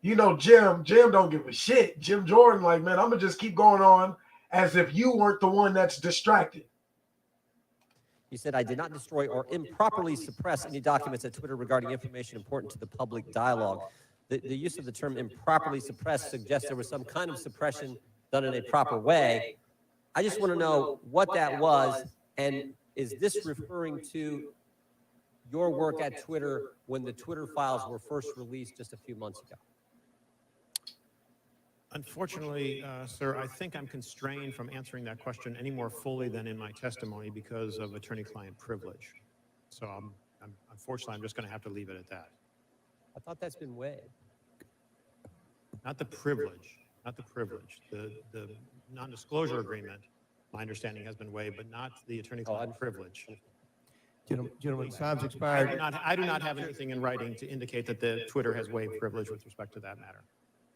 you know, Jim don't give a shit. Jim Jordan, like, man, I'm gonna just keep going on as if you weren't the one that's distracted. you said, I did not destroy or improperly suppress any documents at Twitter regarding information important to the public dialogue. The use of the term improperly suppressed suggests there was some kind of suppression done in a proper way. I just want to know what that was, and is this referring to your work at Twitter when the Twitter files were first released just a few months ago? Unfortunately, sir, I think I'm constrained from answering that question any more fully than in my testimony because of attorney-client privilege. So unfortunately, I'm just going to have to leave it at that. I thought that's been waived. Not the privilege, not the privilege. The non-disclosure agreement, my understanding, has been waived, but not the attorney-client privilege. Gentlemen, time's I expired. do not have anything in writing to indicate that the Twitter has waived privilege with respect to that matter.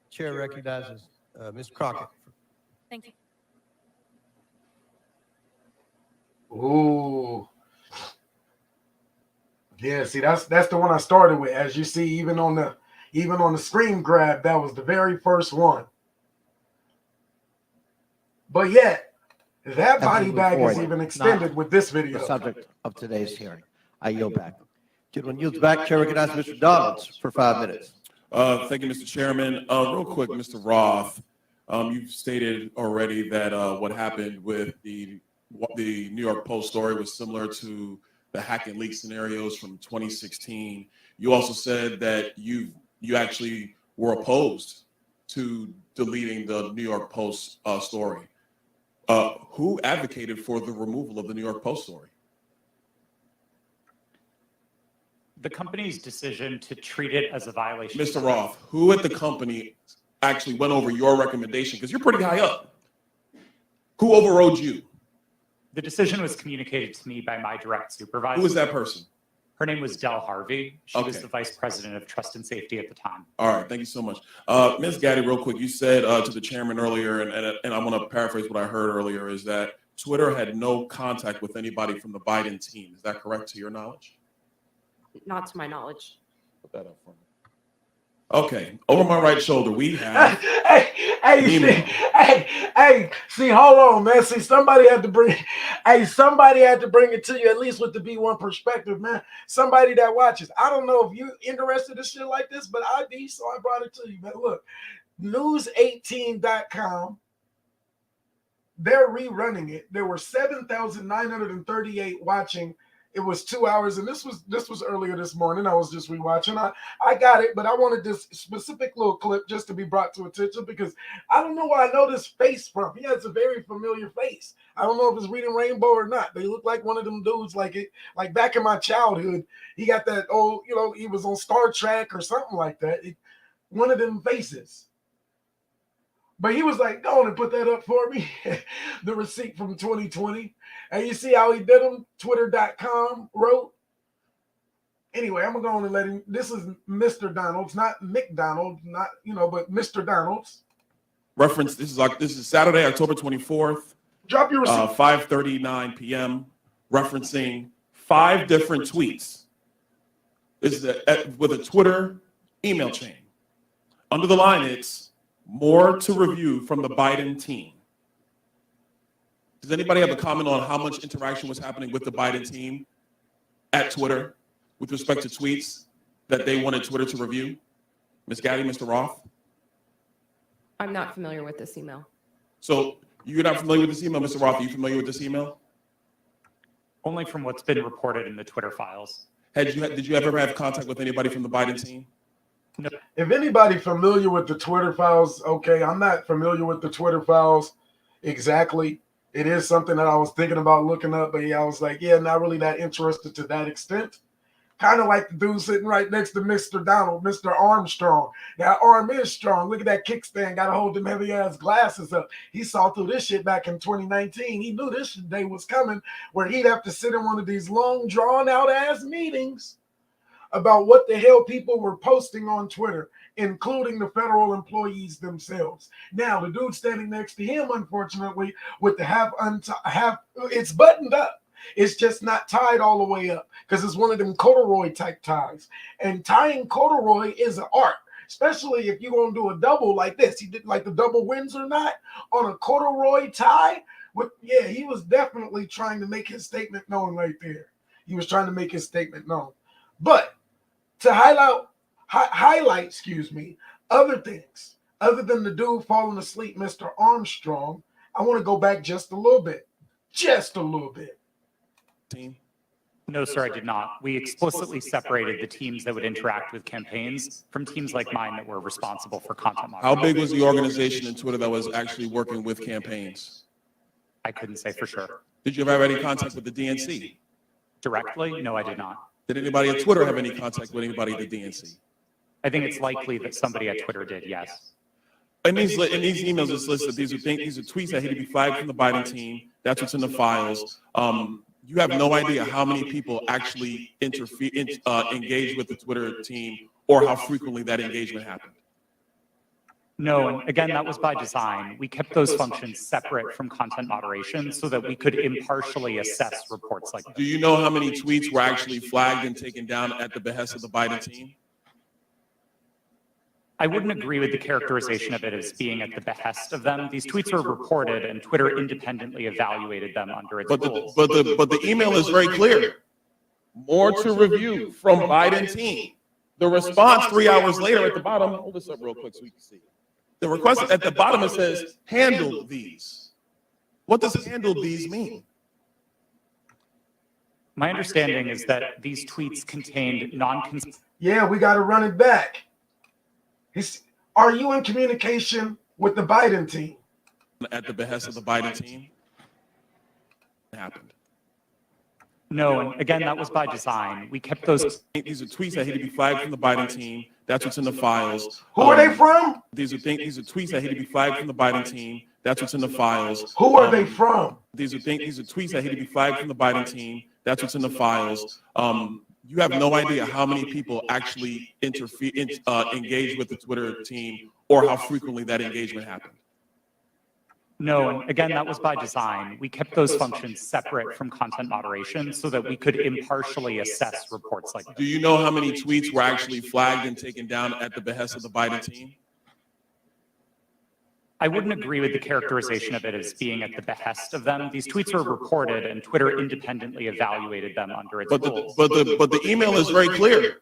Chair recognizes Ms. Crockett. Thank you. Ooh. Yeah, see, that's the one I started with. As you see, even on the screen grab, that was the very first one. But yet, that body bag is even extended with this video. The subject of today's hearing. I yield back. Gentleman yields back. Chair recognizes Mr. Donalds for 5 minutes. Thank you, Mr. Chairman. Real quick, Mr. Roth, you've stated already that what happened with the New York Post story was similar to the hack and leak scenarios from 2016. You also said that you actually were opposed to deleting the New York Post story. Who advocated for the removal of the New York Post story? The company's decision to treat it as a violation. Mr. Roth, who at the company actually went over your recommendation? Because you're pretty high up. Who overrode you? The decision was communicated to me by my direct supervisor. Who was that person? Her name was Del Harvey. She was Okay. the vice president of trust and safety at the time. All right, thank you so much. Ms. Gaddy, real quick, you said to the chairman earlier, and I want to paraphrase what I heard earlier, is that Twitter had no contact with anybody from the Biden team. Is that correct to your knowledge? Not to my knowledge. Put that up for me. Okay, over my right shoulder, we have See, hold on, man. See, somebody had to bring it to you, at least with the B1 perspective, man. Somebody that watches. I don't know if you're interested in shit like this, but I be, so I brought it to you, man. Look, news18.com, they're rerunning it. There were 7,938 watching. It was 2 hours, and this was earlier this morning. I was just rewatching. I got it, but I wanted this specific little clip just to be brought to attention because I don't know where I know this face from. He has a very familiar face. I don't know if it's Reading Rainbow or not. They look like one of them dudes, like back in my childhood. He got that old, he was on Star Trek or something like that. One of them faces. But he was like, go on and put that up for me. The receipt from 2020. And you see how he did them? Twitter.com wrote. Anyway, I'm going to go on and let him. This is Mr. Donalds, not McDonald, but Mr. Donalds. reference. This is Saturday, October 24th. Drop your receipt. 5:39 p.m. referencing 5 different tweets. This is with a Twitter email chain. Under the line, it's more to review from the Biden team. Does anybody have a comment on how much interaction was happening with the Biden team at Twitter with respect to tweets that they wanted Twitter to review? Ms. Gaddy, Mr. Roth? I'm not familiar with this email. So you're not familiar with this email, Mr. Roth? Are you familiar with this email? Only from what's been reported in the Twitter files. Did you ever have contact with anybody from the Biden team? No. If anybody familiar with the Twitter files, okay, I'm not familiar with the Twitter files exactly. It is something that I was thinking about looking up, but yeah, I was like, yeah, not really that interested to that extent. Kind of like the dude sitting right next to Mr. Donald, Mr. Armstrong. That arm is strong. Look at that kickstand. Got to hold them heavy ass glasses up. He saw through this shit back in 2019. He knew this day was coming where he'd have to sit in one of these long, drawn out ass meetings about what the hell people were posting on Twitter, including the federal employees themselves. Now, the dude standing next to him, unfortunately, with the half, it's buttoned up. It's just not tied all the way up because it's one of them corduroy type ties. And tying corduroy is an art, especially if you're going to do a double like this. He did like the double Windsor knot on a corduroy tie. Yeah, he was definitely trying to make his statement known right there. He was trying to make his statement known. But to highlight, other things, other than the dude falling asleep, Mr. Armstrong, I want to go back just a little bit. Just a little bit. Team? No, sir, I did not. We explicitly separated the teams that would interact with campaigns from teams like mine that were responsible for content How moderation. big was the organization in Twitter that was actually working with campaigns? I couldn't say for sure. Did you ever have any contact with the DNC? Directly? No, I did not. Did anybody at Twitter have any contact with anybody at the DNC? I think it's likely that somebody at Twitter did, yes. In these emails, it's listed. These are tweets that had to be flagged from the Biden team. That's what's in the files. You have no idea how many people actually engage with the Twitter team or how frequently that engagement happened. No, and again, that was by design. We kept those functions separate from content moderation so that we could impartially assess reports like that. Do you know how many tweets were actually flagged and taken down at the behest of the Biden team? I wouldn't agree with the characterization of it as being at the behest of them. These tweets were reported and Twitter independently evaluated them under its rules. But the email is very clear. More to review from Biden team. The response 3 hours later at the bottom, hold this up real quick so we can see. The request at the bottom, it says, handle these. What does handle these mean? My understanding is that these tweets contained non-consent. Yeah, we got to run it back. Are you in communication with the Biden team? At the behest of the Biden team? It happened. No, and again, that was by design. We kept those. These are tweets that had to be flagged from the Biden team. That's what's in the files. Who are they from? These are tweets that had to be flagged from the Biden team. That's what's in the files. Who are they from? These are tweets that had to be flagged from the Biden team. That's what's in the files. You have no idea how many people actually engage with the Twitter team or how frequently that engagement happened. No, and again, that was by design. We kept those functions separate from content moderation so that we could impartially assess reports like that. Do you know how many tweets were actually flagged and taken down at the behest of the Biden team? I wouldn't agree with the characterization of it as being at the behest of them. These tweets were reported and Twitter independently evaluated them under its rules. But the email is very clear.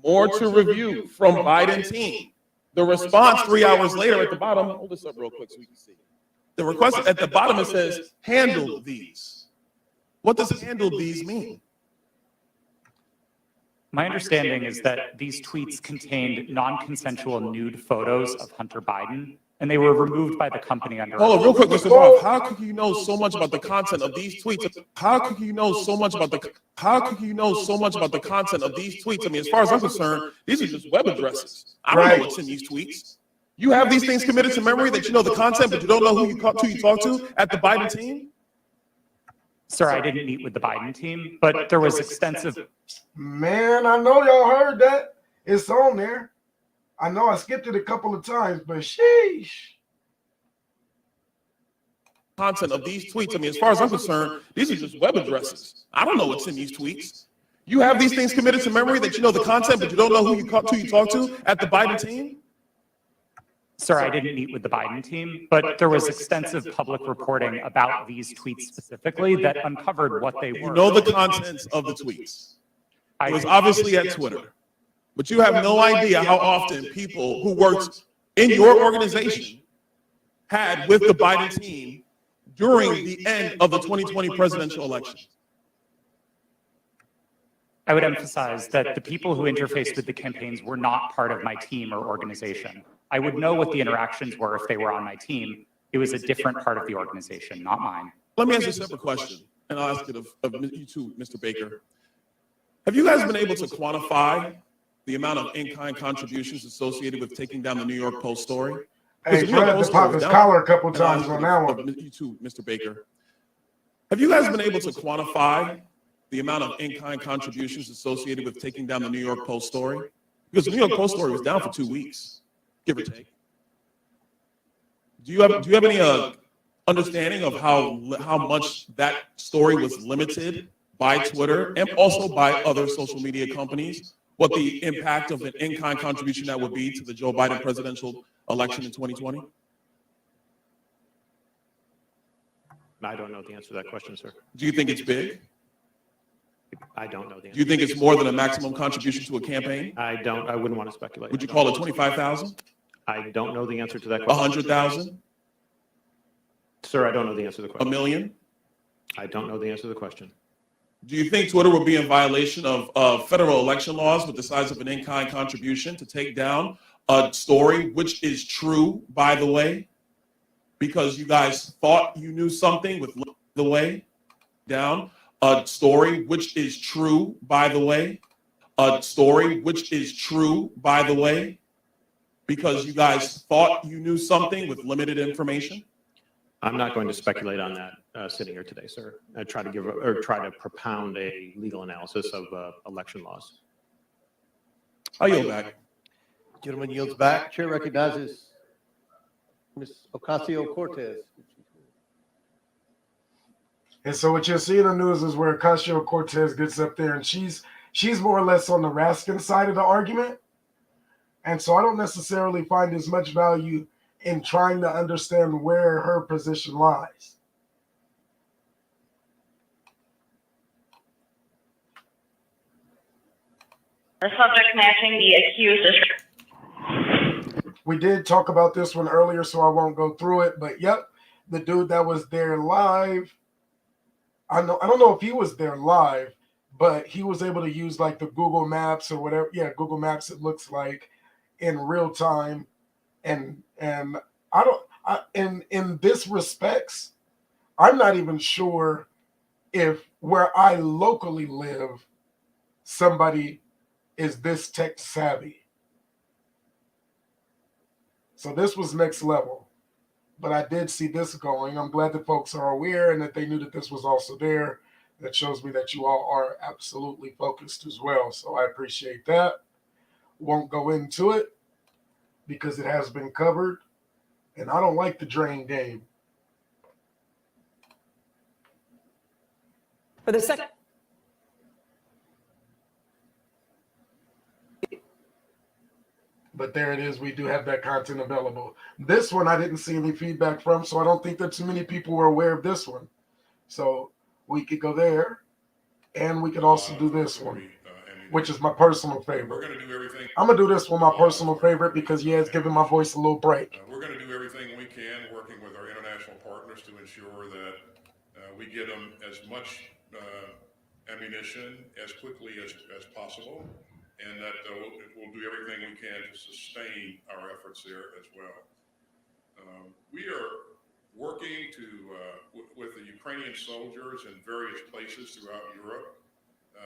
More to review from Biden team. The response 3 hours later at the bottom, hold this up real quick so we can see. The request at the bottom, it says, handle these. What does handle these mean? My understanding is that these tweets contained non-consensual nude photos of Hunter Biden, and they were removed by the company under. Hold on, real quick, Mr. Roth. How could you know so much about the content of these tweets? How could you know so much about the content of these tweets? I mean, as far as I'm concerned, these are just web addresses. I don't know what's in these tweets. You have these things committed to memory that you know the content, but you don't know who you talk to at the Biden team? Sir, I didn't meet with the Biden team, but there was extensive. Man, I know y'all heard that. It's on there. I know I skipped it a couple of times, but sheesh. content of these tweets. I mean, as far as I'm concerned, these are just web addresses. I don't know what's in these tweets. You have these things committed to memory that you know the content, but you don't know who you talk to at the Biden team? Sir, I didn't meet with the Biden team, but there was extensive public reporting about these tweets specifically that uncovered what they were. You know the contents of the tweets. It was obviously at Twitter. But you have no idea how often people who worked in your organization had with the Biden team during the end of the 2020 presidential election. I would emphasize that the people who interfaced with the campaigns were not part of my team or organization. I would know what the interactions were if they were on my team. It was a different part of the organization, not mine. Let me ask you a separate question, and I'll ask it of you too, Mr. Baker. Have you guys been able to quantify the amount of in-kind contributions associated with taking down the New York Post story? Hey, Fred, to pop his collar a couple times on that one. You too, Mr. Baker. Have you guys been able to quantify the amount of in-kind contributions associated with taking down the New York Post story? Because the New York Post story was down for 2 weeks, give or take. Do you have any understanding of how much that story was limited by Twitter and also by other social media companies? What the impact of an in-kind contribution that would be to the Joe Biden presidential election in 2020? I don't know the answer to that question, sir. Do you think it's big? I don't know the answer. Do you think it's more than a maximum contribution to a campaign? I wouldn't want to speculate. Would you call it 25,000? I don't know the answer to that question. 100,000? Sir, I don't know the answer to the question. $1 million? I don't know the answer to the question. Do you think Twitter will be in violation of federal election laws with the size of an in-kind contribution to take down a story, which is true, by the way, because you guys thought you knew something with the way down a story, which is true, by the way, a story, which is true, by the way, because you guys thought you knew something with limited information? I'm not going to speculate on that sitting here today, sir. I try to propound a legal analysis of election laws. I yield back. Gentleman yields back. Chair recognizes Ms. Ocasio-Cortez. And so what you'll see in the news is where Ocasio-Cortez gets up there and she's more or less on the Raskin side of the argument. And so I don't necessarily find as much value in trying to understand where her position lies. The subject matching the accused is... We did talk about this one earlier, so I won't go through it. But yep, the dude that was there live, I don't know if he was there live, but he was able to use like the Google Maps or whatever. Yeah, Google Maps, it looks like, in real time. And in this respects, I'm not even sure if where I locally live, somebody is this tech savvy. So this was next level, but I did see this going. I'm glad that folks are aware and that they knew that this was also there. That shows me that you all are absolutely focused as well. So I appreciate that. Won't go into it because it has been covered, and I don't like the drain game. For the second. But there it is. We do have that content available. This one I didn't see any feedback from, so I don't think that too many people were aware of this one. So we could go there, and we could also do this one, which is my personal favorite. We're going to do everything. I'm going to do this one, my personal favorite, because he has given my voice a little break. We're going to do everything we can, working with our international partners to ensure that we get them as much ammunition as quickly as possible, and that we'll do everything we can to sustain our efforts there as well. We are working with the Ukrainian soldiers in various places throughout Europe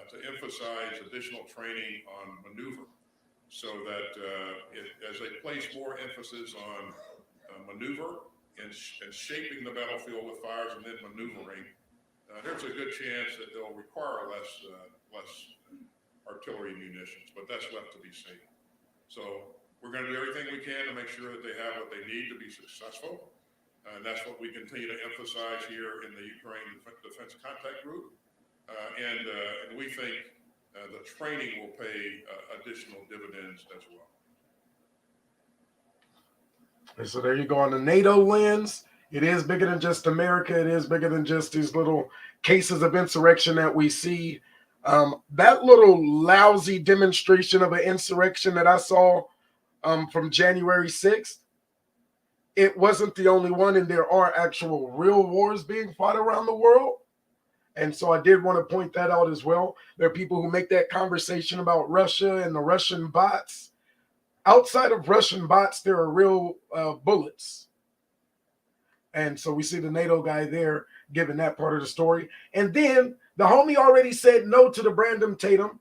to emphasize additional training on maneuver, so that as they place more emphasis on maneuver and shaping the battlefield with fires and then maneuvering, there's a good chance that they'll require less artillery munitions, but that's left to be seen. So we're going to do everything we can to make sure that they have what they need to be successful. And that's what we continue to emphasize here in the Ukraine Defense Contact Group. And we think the training will pay additional dividends as well. And so there you go on the NATO lens. It is bigger than just America. It is bigger than just these little cases of insurrection that we see. That little lousy demonstration of an insurrection that I saw from January 6th, it wasn't the only one, and there are actual real wars being fought around the world. And so I did want to point that out as well. There are people who make that conversation about Russia and the Russian bots. Outside of Russian bots, there are real bullets. And so we see the NATO guy there giving that part of the story. And then the homie already said no to the Brandon Tatum.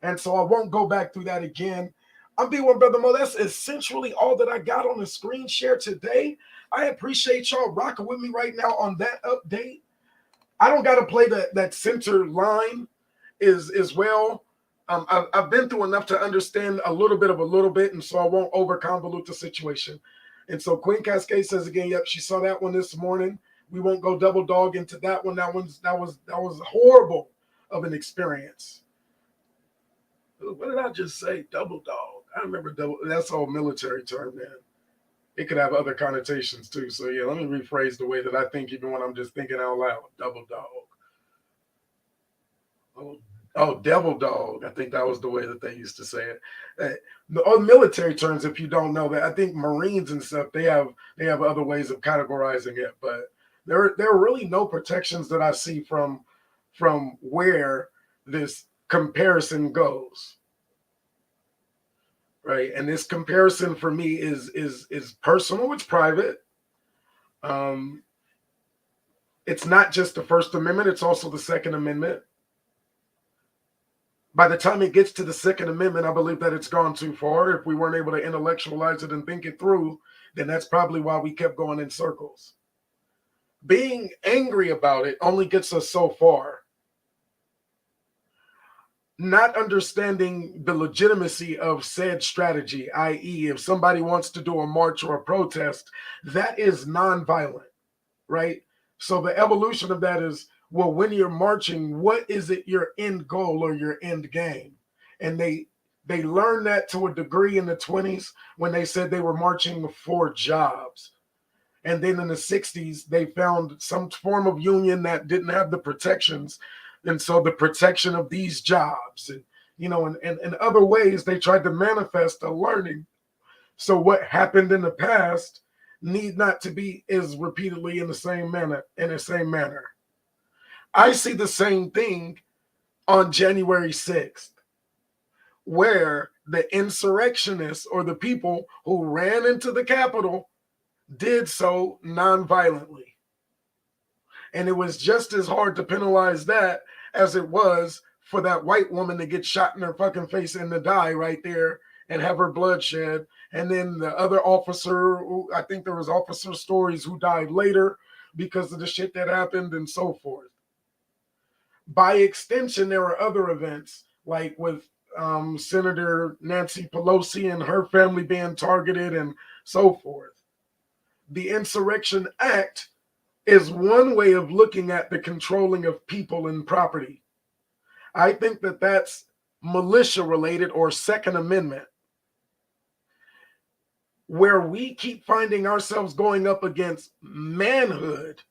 And so I won't go back through that again. I'm B1 Brother Mo. That's essentially all that I got on the screen share today. I appreciate y'all rocking with me right now on that update. I don't got to play that center line as well. I've been through enough to understand a little bit, and so I won't over convolute the situation. And so Queen Cascade says again, yep, she saw that one this morning. We won't go double dog into that one. That was horrible of an experience. What did I just say? Double dog. I remember double. That's all military term, man. It could have other connotations too. So yeah, let me rephrase the way that I think, even when I'm just thinking out loud. Double dog. Oh, devil dog. I think that was the way that they used to say it. The military terms, if you don't know that, I think Marines and stuff, they have other ways of categorizing it. But there are really no protections that I see from where this comparison goes. Right. And this comparison for me is personal, it's private. It's not just the First Amendment, it's also the Second Amendment. By the time it gets to the Second Amendment, I believe that it's gone too far. If we weren't able to intellectualize it and think it through, then that's probably why we kept going in circles. Being angry about it only gets us so far. Not understanding the legitimacy of said strategy, i.e., if somebody wants to do a march or a protest, that is nonviolent, right? So the evolution of that is, well, when you're marching, what is it your end goal or your end game? And they learned that to a degree in the 20s when they said they were marching for jobs. And then in the 60s, they found some form of union that didn't have the protections. And so the protection of these jobs, and in other ways, they tried to manifest a learning. So what happened in the past need not to be is repeatedly in the same manner. I see the same thing on January 6th, where the insurrectionists or the people who ran into the Capitol did so nonviolently. And it was just as hard to penalize that as it was for that white woman to get shot in her fucking face and to die right there and have her blood shed. And then the other officer, I think there was officer stories who died later because of the shit that happened and so forth. By extension, there were other events like with Senator Nancy Pelosi and her family being targeted and so forth. The Insurrection Act is one way of looking at the controlling of people and property. I think that that's militia related or Second Amendment. Where we keep finding ourselves going up against manhood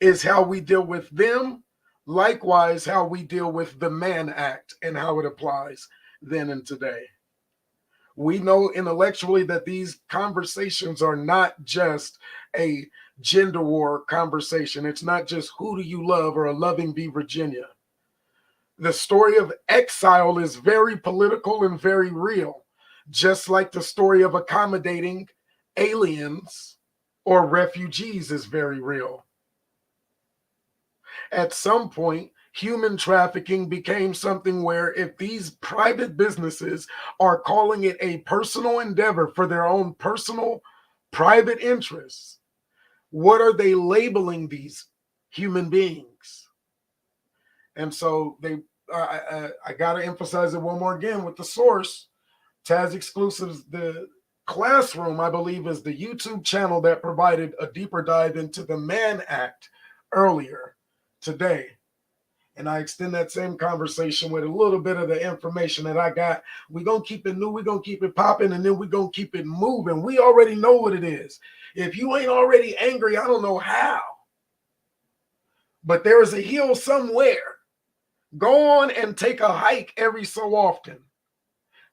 is how we deal with them. Likewise, how we deal with the Mann Act and how it applies then and today. We know intellectually that these conversations are not just a gender war conversation. It's not just who do you love or a loving v. Virginia. The story of exile is very political and very real, just like the story of accommodating aliens or refugees is very real. At some point, human trafficking became something where if these private businesses are calling it a personal endeavor for their own personal private interests, what are they labeling these human beings? And so I got to emphasize it one more again with the source. Taz Exclusives, the Classroom, I believe, is the YouTube channel that provided a deeper dive into the Mann Act earlier today. And I extend that same conversation with a little bit of the information that I got. We're going to keep it new. We're going to keep it popping, and then we're going to keep it moving. We already know what it is. If you ain't already angry, I don't know how. But there is a hill somewhere. Go on and take a hike every so often.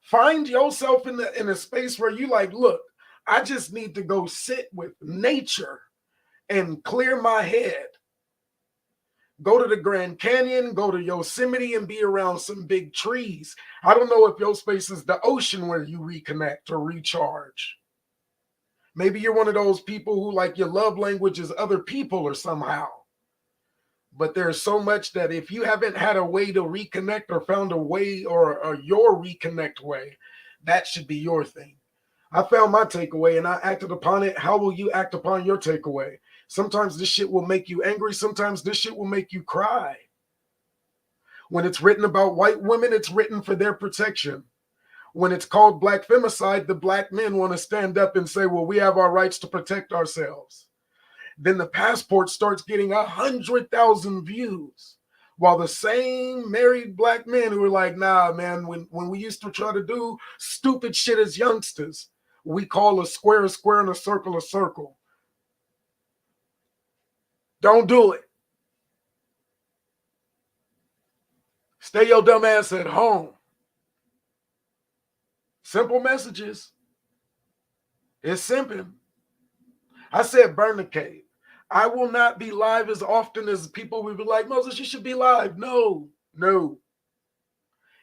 Find yourself in a space where you like, look, I just need to go sit with nature and clear my head. Go to the Grand Canyon, go to Yosemite and be around some big trees. I don't know if your space is the ocean where you reconnect or recharge. Maybe you're one of those people who like your love language is other people or somehow. But there's so much that if you haven't had a way to reconnect or found a way or your reconnect way, that should be your thing. I found my takeaway and I acted upon it. How will you act upon your takeaway? Sometimes this shit will make you angry. Sometimes this shit will make you cry. When it's written about white women, it's written for their protection. When it's called black femicide, the black men want to stand up and say, well, we have our rights to protect ourselves. Then the passport starts getting 100,000 views. While the same married black men who are like, nah, man, when we used to try to do stupid shit as youngsters, we call a square and a circle a circle. Don't do it. Stay your dumb ass at home. Simple messages. It's simping. I said burn the cave. I will not be live as often as people will be like, Moses, you should be live. No.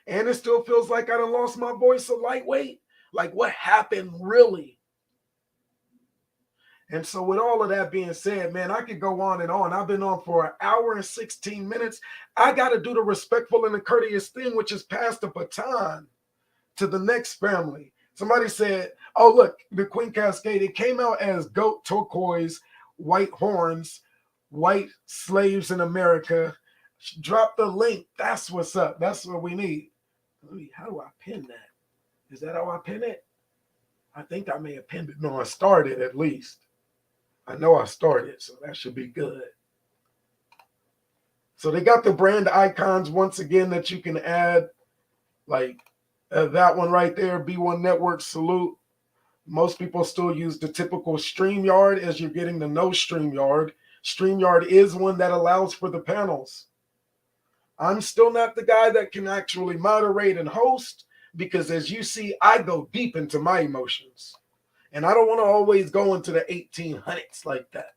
And it still feels like I done lost my voice a lightweight. Like what happened really? And so with all of that being said, man, I could go on and on. I've been on for 1 hour and 16 minutes. I got to do the respectful and the courteous thing, which is pass the baton to the next family. Somebody said, oh, look, the Queen Cascade, it came out as goat turquoise, white horns, white slaves in America. Drop the link. That's what's up. That's what we need. How do I pin that? Is that how I pin it? I think I may have pinned it. No, I started at least. I know I started, so that should be good. So they got the brand icons once again that you can add, like that one right there, B1 Network salute. Most people still use the typical StreamYard as you're getting to know StreamYard. StreamYard is one that allows for the panels. I'm still not the guy that can actually moderate and host because as you see, I go deep into my emotions. And I don't want to always go into the 1800s like that.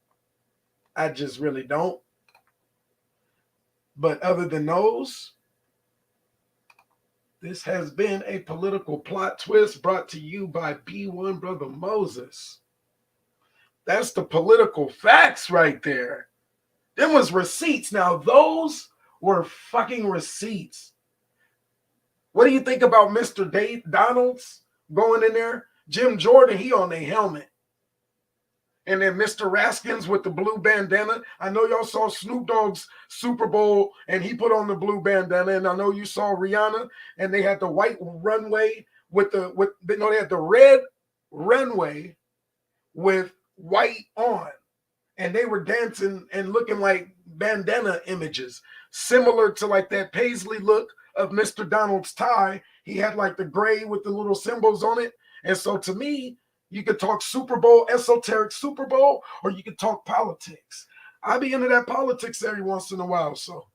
I just really don't. But other than those, this has been a political plot twist brought to you by B1 Brother Moses. That's the political facts right there. Them was receipts. Now, those were fucking receipts. What do you think about Mr. Donald's going in there? Jim Jordan, he on a helmet. And then Mr. Raskins with the blue bandana. I know y'all saw Snoop Dogg's Super Bowl and he put on the blue bandana. And I know you saw Rihanna and they had the white runway they had the red runway with white on. And they were dancing and looking like bandana images, similar to like that paisley look of Mr. Donald's tie. He had like the gray with the little symbols on it. And so to me, you could talk Super Bowl, esoteric Super Bowl, or you could talk politics. I be into that politics every once in a while. So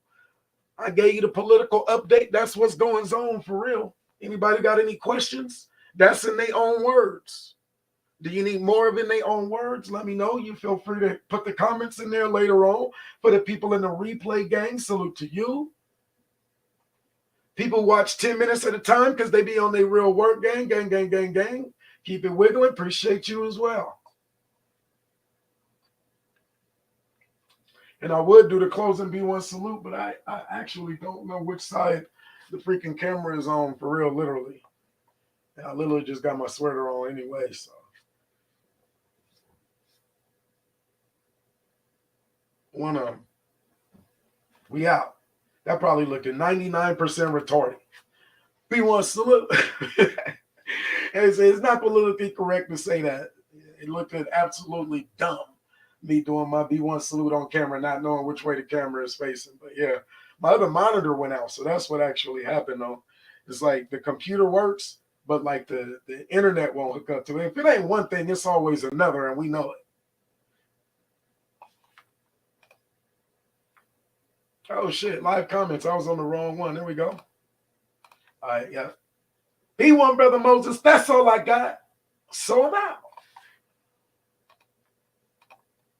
I gave you the political update. That's what's going on for real. Anybody got any questions? That's in their own words. Do you need more of in their own words? Let me know. You feel free to put the comments in there later on. For the people in the replay gang, salute to you. People watch 10 minutes at a time because they be on their real work gang. Keep it wiggling. Appreciate you as well. And I would do the closing B1 salute, but I actually don't know which side the freaking camera is on for real, literally. And I literally just got my sweater on anyway, so. We out. That probably looked at 99% retarded. B1 salute. It's not politically correct to say that. It looked absolutely dumb. Me doing my B1 salute on camera, not knowing which way the camera is facing. But yeah, my other monitor went out. So that's what actually happened though. It's like the computer works, but like the internet won't hook up to it. If it ain't one thing, it's always another, and we know it. Oh shit, live comments. I was on the wrong one. There we go. All right, yeah. B1 Brother Moses, that's all I got. So I'm out.